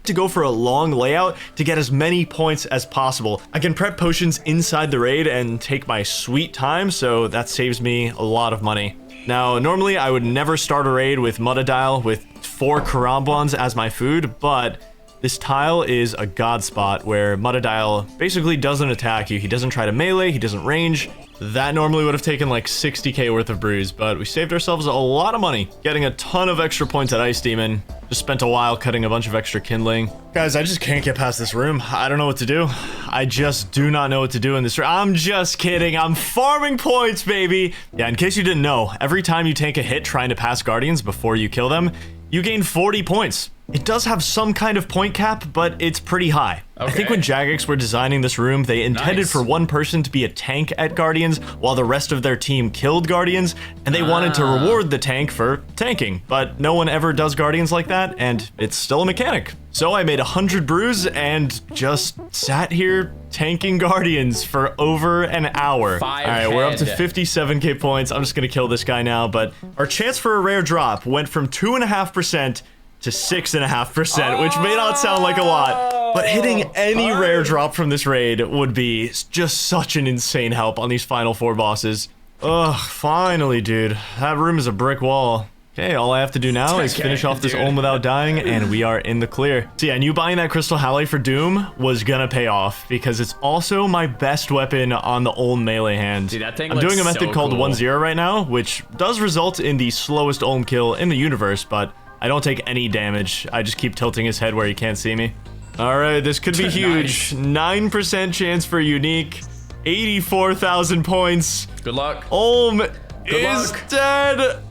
To go for a long layout to get as many points as possible. I can prep potions inside the raid and take my sweet time, so that saves me a lot of money. Now, normally I would never start a raid with Mudadile with 4 Karambwans as my food, but This tile is a god spot where Mudadile basically doesn't attack you. He doesn't try to melee, he doesn't range. That normally would have taken like 60k worth of brews, but we saved ourselves a lot of money, getting a ton of extra points at Ice Demon. Just spent a while cutting a bunch of extra kindling. Guys, I just can't get past this room. I don't know what to do. I just do not know what to do in this room. I'm just kidding. I'm farming points, baby. Yeah, in case you didn't know, every time you take a hit trying to pass Guardians before you kill them, you gain 40 points. It does have some kind of point cap, but it's pretty high. Okay. I think when Jagex were designing this room, they intended for one person to be a tank at Guardians while the rest of their team killed Guardians, and they wanted to reward the tank for tanking, but no one ever does Guardians like that, and it's still a mechanic. So I made 100 brews and just sat here tanking Guardians for over an hour. All right, we're up to 57k points. I'm just gonna kill this guy now, but our chance for a rare drop went from 2.5% to 6.5%, which may not sound like a lot, but hitting any rare drop from this raid would be just such an insane help on these final 4 bosses. Ugh, finally, dude. That room is a brick wall. Okay, all I have to do now is finish off this Olm without dying, and we are in the clear. So yeah, and you buying that Crystal Halite for Doom was gonna pay off, because it's also my best weapon on the Olm melee hand. Dude, that thing I'm doing a method called cool. 1-0 right now, which does result in the slowest Olm kill in the universe, but I don't take any damage. I just keep tilting his head where he can't see me. All right, this could be huge. 9% chance for unique. 84,000 points. Good luck. Olm is dead.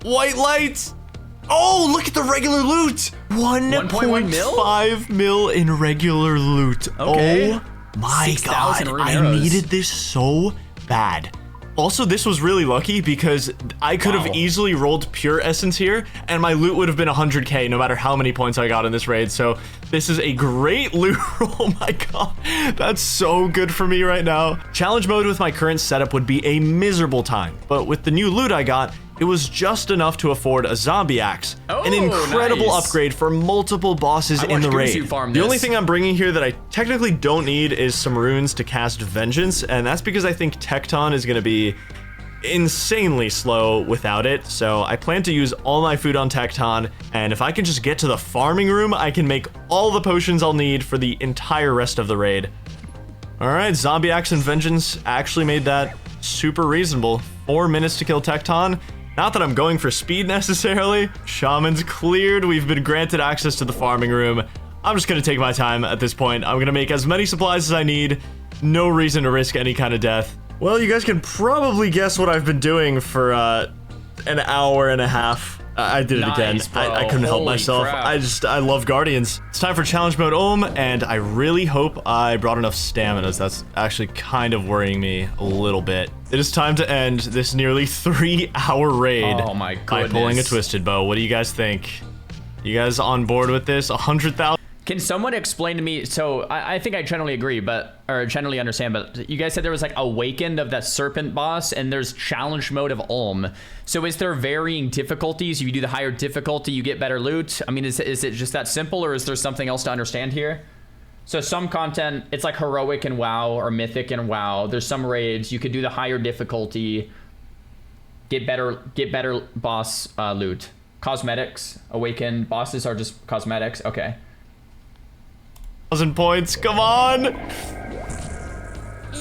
White lights. Oh, look at the regular loot. 1.5 mil in regular loot. Okay. Oh my god, I needed this so bad. Also, this was really lucky because I could have easily rolled pure essence here and my loot would have been 100k no matter how many points I got in this raid. So this is a great loot. Oh my god, that's so good for me right now. Challenge mode with my current setup would be a miserable time, but with the new loot I got, it was just enough to afford a zombie axe, an incredible upgrade for multiple bosses in the raid. The only thing I'm bringing here that I technically don't need is some runes to cast Vengeance, and that's because I think Tecton is going to be insanely slow without it, so I plan to use all my food on Tecton, and if I can just get to the farming room, I can make all the potions I'll need for the entire rest of the raid. Alright, Zombie Axe and Vengeance actually made that super reasonable. 4 minutes to kill Tecton. Not that I'm going for speed necessarily. Shaman's cleared. We've been granted access to the farming room. I'm just gonna take my time at this point. I'm gonna make as many supplies as I need. No reason to risk any kind of death. Well, you guys can probably guess what I've been doing for an hour and a half. I did it again. I couldn't help myself. Crap. I love Guardians. It's time for challenge mode Olm, and I really hope I brought enough stamina. That's actually kind of worrying me a little bit. It is time to end this nearly 3-hour raid by pulling a twisted bow. What do you guys think? You guys on board with this? 100,000? Can someone explain to me, so I think I generally agree, or generally understand, but you guys said there was like Awakened of that serpent boss, and there's challenge mode of Olm. So is there varying difficulties? If you do the higher difficulty, you get better loot? I mean, is it just that simple, or is there something else to understand here? So some content, it's like heroic in WoW, or mythic in WoW. There's some raids, you could do the higher difficulty, get better boss loot. Cosmetics, Awakened, bosses are just cosmetics, okay. 1,000 points, come on!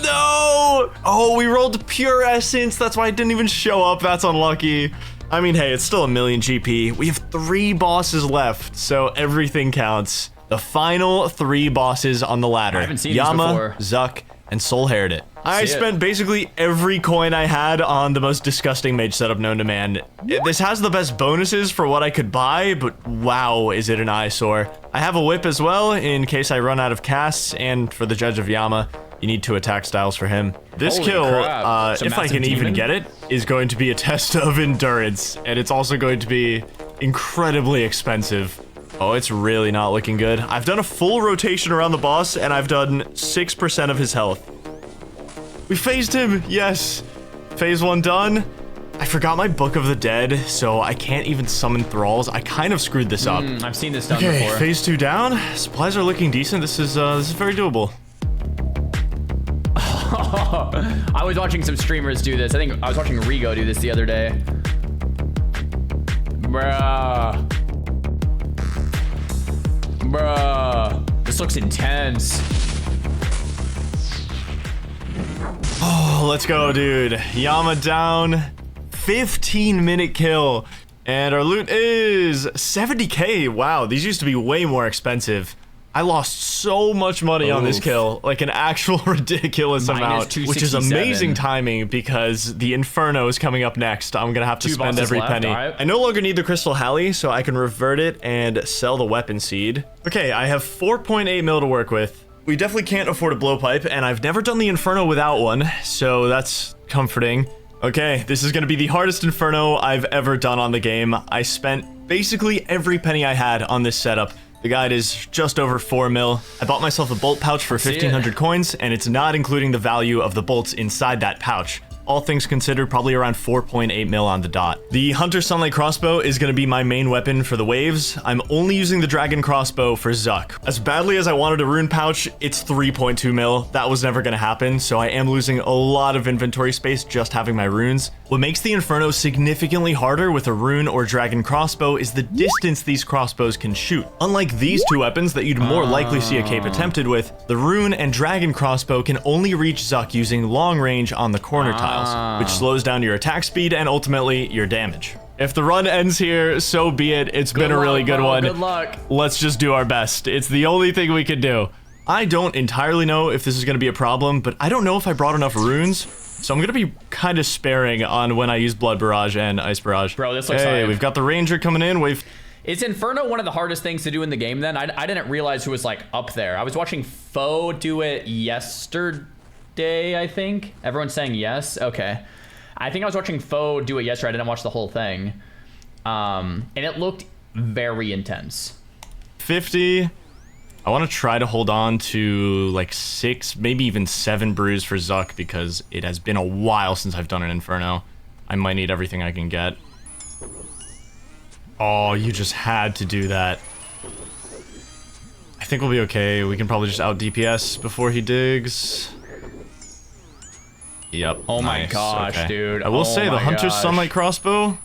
No! Oh, we rolled pure essence, that's why it didn't even show up, that's unlucky. I mean, hey, it's still a million GP. We have 3 bosses left, so everything counts. The final 3 bosses on the ladder. I haven't seen Yama, Zuck, and Soul Herit. I spent basically every coin I had on the most disgusting mage setup known to man. This has the best bonuses for what I could buy, but wow, is it an eyesore. I have a whip as well in case I run out of casts, and for the Judge of Yama, you need 2 attack styles for him. This kill, if I can even get it, is going to be a test of endurance, and it's also going to be incredibly expensive. Oh, it's really not looking good. I've done a full rotation around the boss, and I've done 6% of his health. We phased him, yes. Phase 1 done. I forgot my Book of the Dead, so I can't even summon thralls. I kind of screwed this up. I've seen this done before. Phase 2 down. Supplies are looking decent. This is very doable. I was watching some streamers do this. I think I was watching Rigo do this the other day. Bruh. Bruh. This looks intense. Oh, let's go, dude. Yama down. 15-minute kill. And our loot is 70k. Wow, these used to be way more expensive. I lost so much money on this kill, like an actual ridiculous amount, which is amazing timing because the Inferno is coming up next. I'm gonna have to spend every penny. Right. I no longer need the Crystal Halley, so I can revert it and sell the weapon seed. Okay, I have 4.8 mil to work with. We definitely can't afford a blowpipe, and I've never done the Inferno without one, so that's comforting. Okay, this is gonna be the hardest Inferno I've ever done on the game. I spent basically every penny I had on this setup. The guide is just over 4 mil. I bought myself a bolt pouch for 1,500 coins, and it's not including the value of the bolts inside that pouch. All things considered, probably around 4.8 mil on the dot. The Hunter Sunlight Crossbow is going to be my main weapon for the waves. I'm only using the Dragon Crossbow for Zuck. As badly as I wanted a rune pouch, it's 3.2 mil. That was never going to happen, so I am losing a lot of inventory space just having my runes. What makes the Inferno significantly harder with a rune or Dragon Crossbow is the distance these crossbows can shoot. Unlike these two weapons that you'd more likely see a cape attempted with, the rune and Dragon Crossbow can only reach Zuck using long range on the corner tiles, which slows down your attack speed and ultimately your damage. If the run ends here, so be it. It's been a really good one. Good luck. Let's just do our best. It's the only thing we can do. I don't entirely know if this is going to be a problem, but I don't know if I brought enough runes. So I'm going to be kind of sparing on when I use Blood Barrage and Ice Barrage. Bro, this looks Hey, we've got the Ranger coming in. Is Inferno one of the hardest things to do in the game then? I didn't realize who was like up there. I was watching Foe do it yesterday, I think. Everyone's saying yes? Okay. I think I was watching Foe do it yesterday. I didn't watch the whole thing. And it looked very intense. 50. I want to try to hold on to like 6, maybe even 7 brews for Zuck because it has been a while since I've done an Inferno. I might need everything I can get. Oh, you just had to do that. I think we'll be okay. We can probably just out DPS before he digs. Yep. Oh my gosh, okay. Dude. I will say the Hunter's Sunlight Crossbow,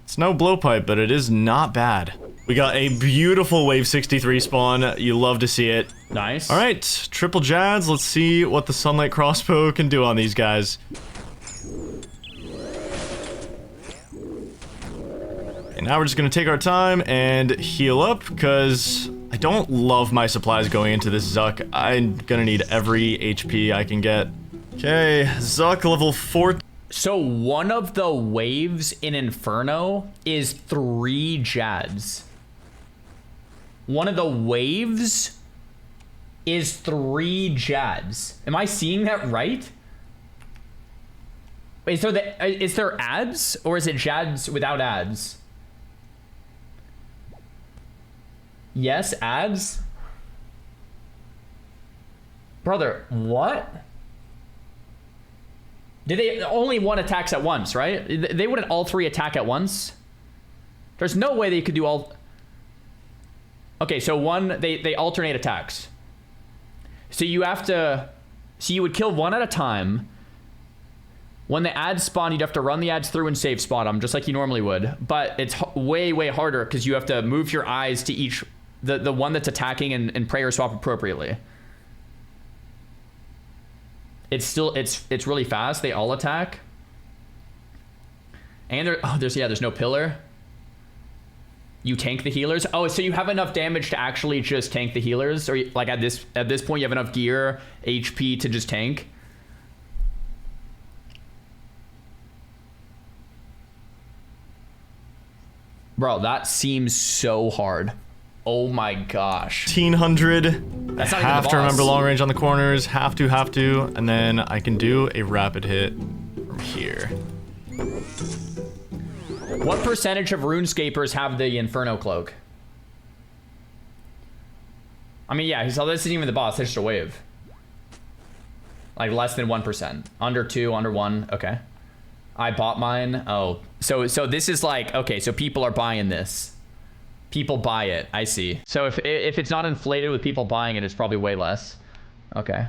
it's no blowpipe, but it is not bad. We got a beautiful Wave 63 spawn. You love to see it. Nice. All right, triple Jads. Let's see what the Sunlight Crossbow can do on these guys. And now we're just gonna take our time and heal up because I don't love my supplies going into this Zuck. I'm gonna need every HP I can get. Okay, Zuck level 4. So one of the waves in Inferno is 3 Jads. One of the waves is 3 Jads. Am I seeing that right? Wait, so is there ads or is it Jads without ads? Yes, ads? Brother, what? Did they only one attacks at once, right? They wouldn't all 3 attack at once. There's no way they could do all. Okay, so they alternate attacks. So you have to, so you would kill 1 at a time. When the ads spawn, you'd have to run the ads through and save spot them, just like you normally would. But it's way, way harder because you have to move your eyes to each, the one that's attacking and prayer swap appropriately. It's still, it's really fast. They all attack. And there's no pillar. You tank the healers. Oh, so you have enough damage to actually just tank the healers, or like at this point you have enough gear, HP to just tank. Bro, that seems so hard. Oh my gosh. 1,500. That's not have even the to remember boss. long range on the corners. Have to, and then I can do a rapid hit from here. What percentage of RuneScapers have the Inferno cloak? I mean, yeah, so this isn't even the boss, it's just a wave. Like less than 1%. Under 2, under 1, okay. I bought mine. Oh, so this is like, okay, so people are buying this. People buy it, I see. So if it's not inflated with people buying it, it's probably way less. Okay.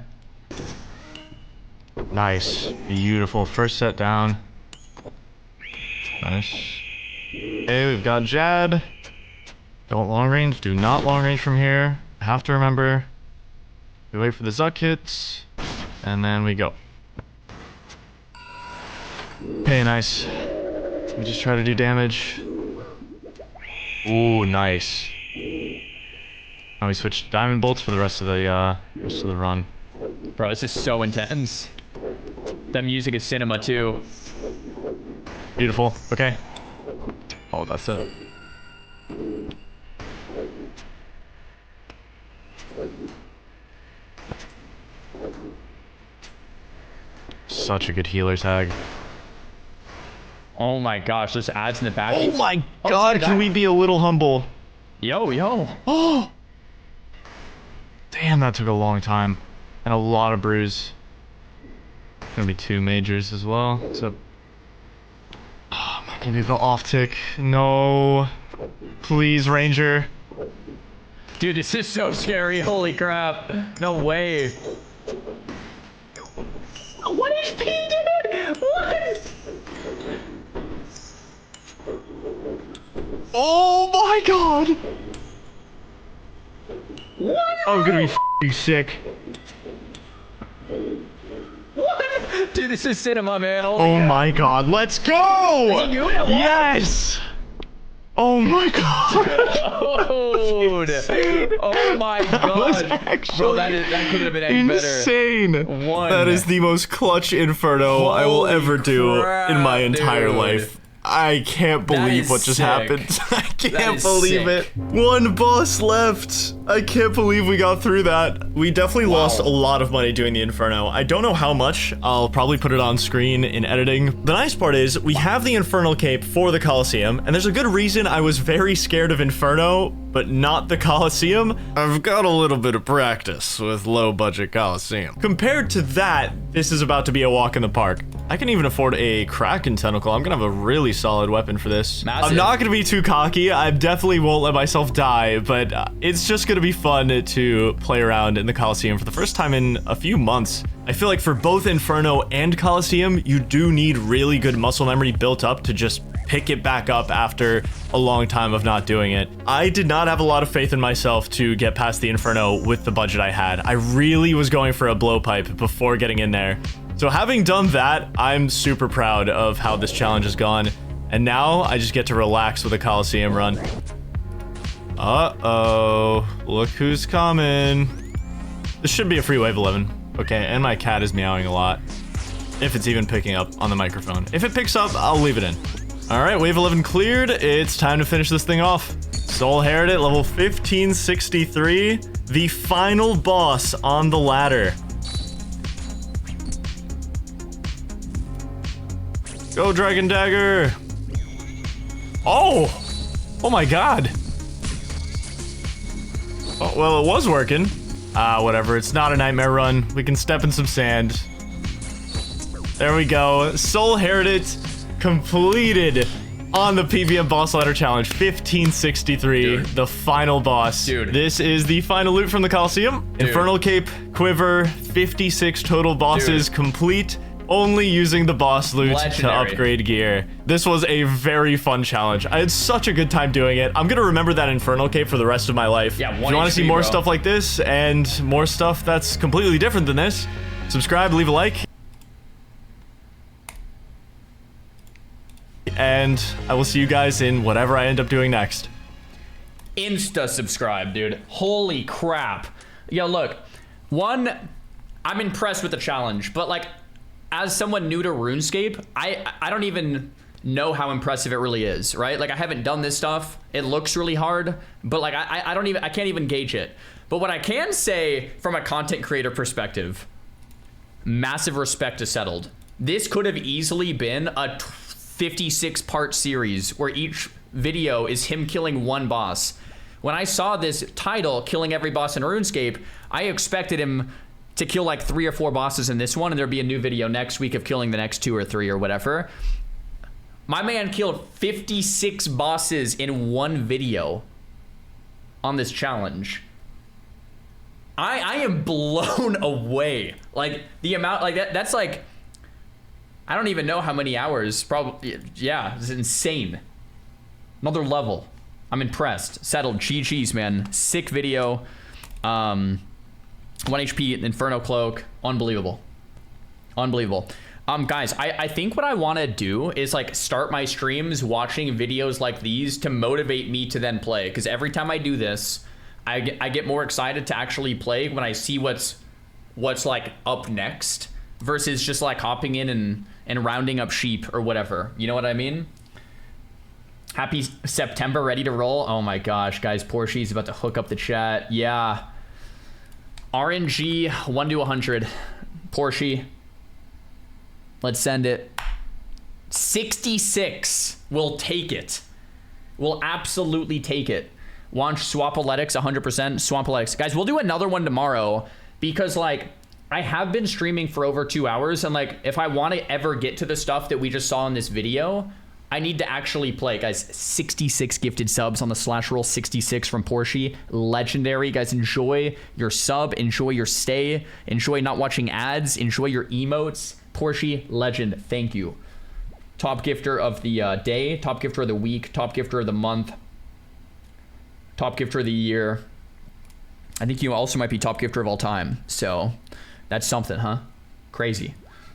Nice, beautiful. First set down. Nice. Okay, we've got Jad. Don't long range. Do not long range from here. I have to remember. We wait for the Zuck hits. And then we go. Okay, nice. We just try to do damage. Ooh, nice. Now we switch diamond bolts for the rest of the run. Bro, this is so intense. Them music is cinema too. Beautiful. Okay. Oh, that's it. Such a good healer tag. Oh my gosh, there's ads in the back. Oh my god, can we be a little humble? Yo. Oh! Damn, that took a long time. And a lot of brews. Gonna be 2 majors as well. So, oh, am I gonna do the off tick? No. Please, Ranger. Dude, this is so scary. Holy crap. No way. What HP, dude? What? Oh my god! What? I'm gonna be f***ing sick. What? Dude, this is cinema, man. Oh my god, let's go! Yes! Oh my god! Dude. Oh my god. Bro, that could have been any insane. Better. That is the most clutch Inferno I will ever do in my entire life. I can't believe what just happened. I can't believe it. 1 boss left. I can't believe we got through that. We definitely lost a lot of money doing the Inferno. I don't know how much. I'll probably put it on screen in editing. The nice part is we have the Infernal Cape for the Colosseum, and there's a good reason I was very scared of Inferno, but not the Colosseum. I've got a little bit of practice with low-budget Colosseum. Compared to that, this is about to be a walk in the park. I can even afford a Kraken Tentacle. I'm gonna have a really solid weapon for this. Massive. I'm not gonna be too cocky. I definitely won't let myself die, but it's just gonna be fun to play around in the Colosseum for the first time in a few months. I feel like for both Inferno and Colosseum, you do need really good muscle memory built up to just pick it back up after a long time of not doing it. I did not have a lot of faith in myself to get past the Inferno with the budget I had. I really was going for a blowpipe before getting in there. So having done that, I'm super proud of how this challenge has gone. And now I just get to relax with a Colosseum run. Uh-oh, look who's coming. This should be a free wave 11. Okay, and my cat is meowing a lot. If it's even picking up on the microphone. If it picks up, I'll leave it in. All right, wave 11 cleared. It's time to finish this thing off. Soul Heredit, level 1563. The final boss on the ladder. Go, Dragon Dagger. Oh! Oh my god. Oh, well, it was working. Whatever. It's not a nightmare run. We can step in some sand. There we go. Soul Heredit completed on the PVM boss ladder challenge. 1563, dude. The final boss. Dude. This is the final loot from the Colosseum. Dude. Infernal Cape, Quiver, 56 total bosses, dude. Complete. Only using the boss loot Legendary. To upgrade gear. This was a very fun challenge. I had such a good time doing it. I'm gonna remember that Infernal Cape for the rest of my life. Yeah, if you want to see more stuff like this and more stuff that's completely different than this, subscribe, leave a like. And I will see you guys in whatever I end up doing next. Insta subscribe, dude. Holy crap. Yo, look. One, I'm impressed with the challenge, but like, as someone new to RuneScape, I don't even know how impressive it really is, right? Like, I haven't done this stuff. It looks really hard, but like, I can't even gauge it. But what I can say from a content creator perspective, massive respect to Settled. This could have easily been a 56-part series where each video is him killing one boss. When I saw this title, Killing Every Boss in RuneScape, I expected him to kill like 3 or 4 bosses in this one, and there'd be a new video next week of killing the next 2 or 3 or whatever. My man killed 56 bosses in one video on this challenge. I am blown away. Like, the amount, like, that's like, I don't even know how many hours, probably, yeah, it's insane. Another level. I'm impressed. Settled. GG's, man. Sick video. 1 HP Inferno cloak. Unbelievable. Unbelievable. Guys, I think what I want to do is like start my streams watching videos like these to motivate me to then play. Because every time I do this, I get more excited to actually play when I see what's like up next versus just like hopping in and rounding up sheep or whatever. You know what I mean? Happy September, ready to roll. Oh my gosh, guys, Porsche's about to hook up the chat. Yeah. RNG 1 to 100. Porsche. Let's send it. 66. We'll take it. We'll absolutely take it. Launch Swampoletics 100%. Swampoletics. Guys, we'll do another one tomorrow because, like, I have been streaming for over 2 hours. And, like, if I want to ever get to the stuff that we just saw in this video, I need to actually play. Guys, 66 gifted subs on the slash roll. 66 from Porsche. Legendary. Guys, enjoy your sub. Enjoy your stay. Enjoy not watching ads. Enjoy your emotes. Porsche, legend. Thank you. Top gifter of the day. Top gifter of the week. Top gifter of the month. Top gifter of the year. I think you also might be top gifter of all time. So that's something, huh? Crazy.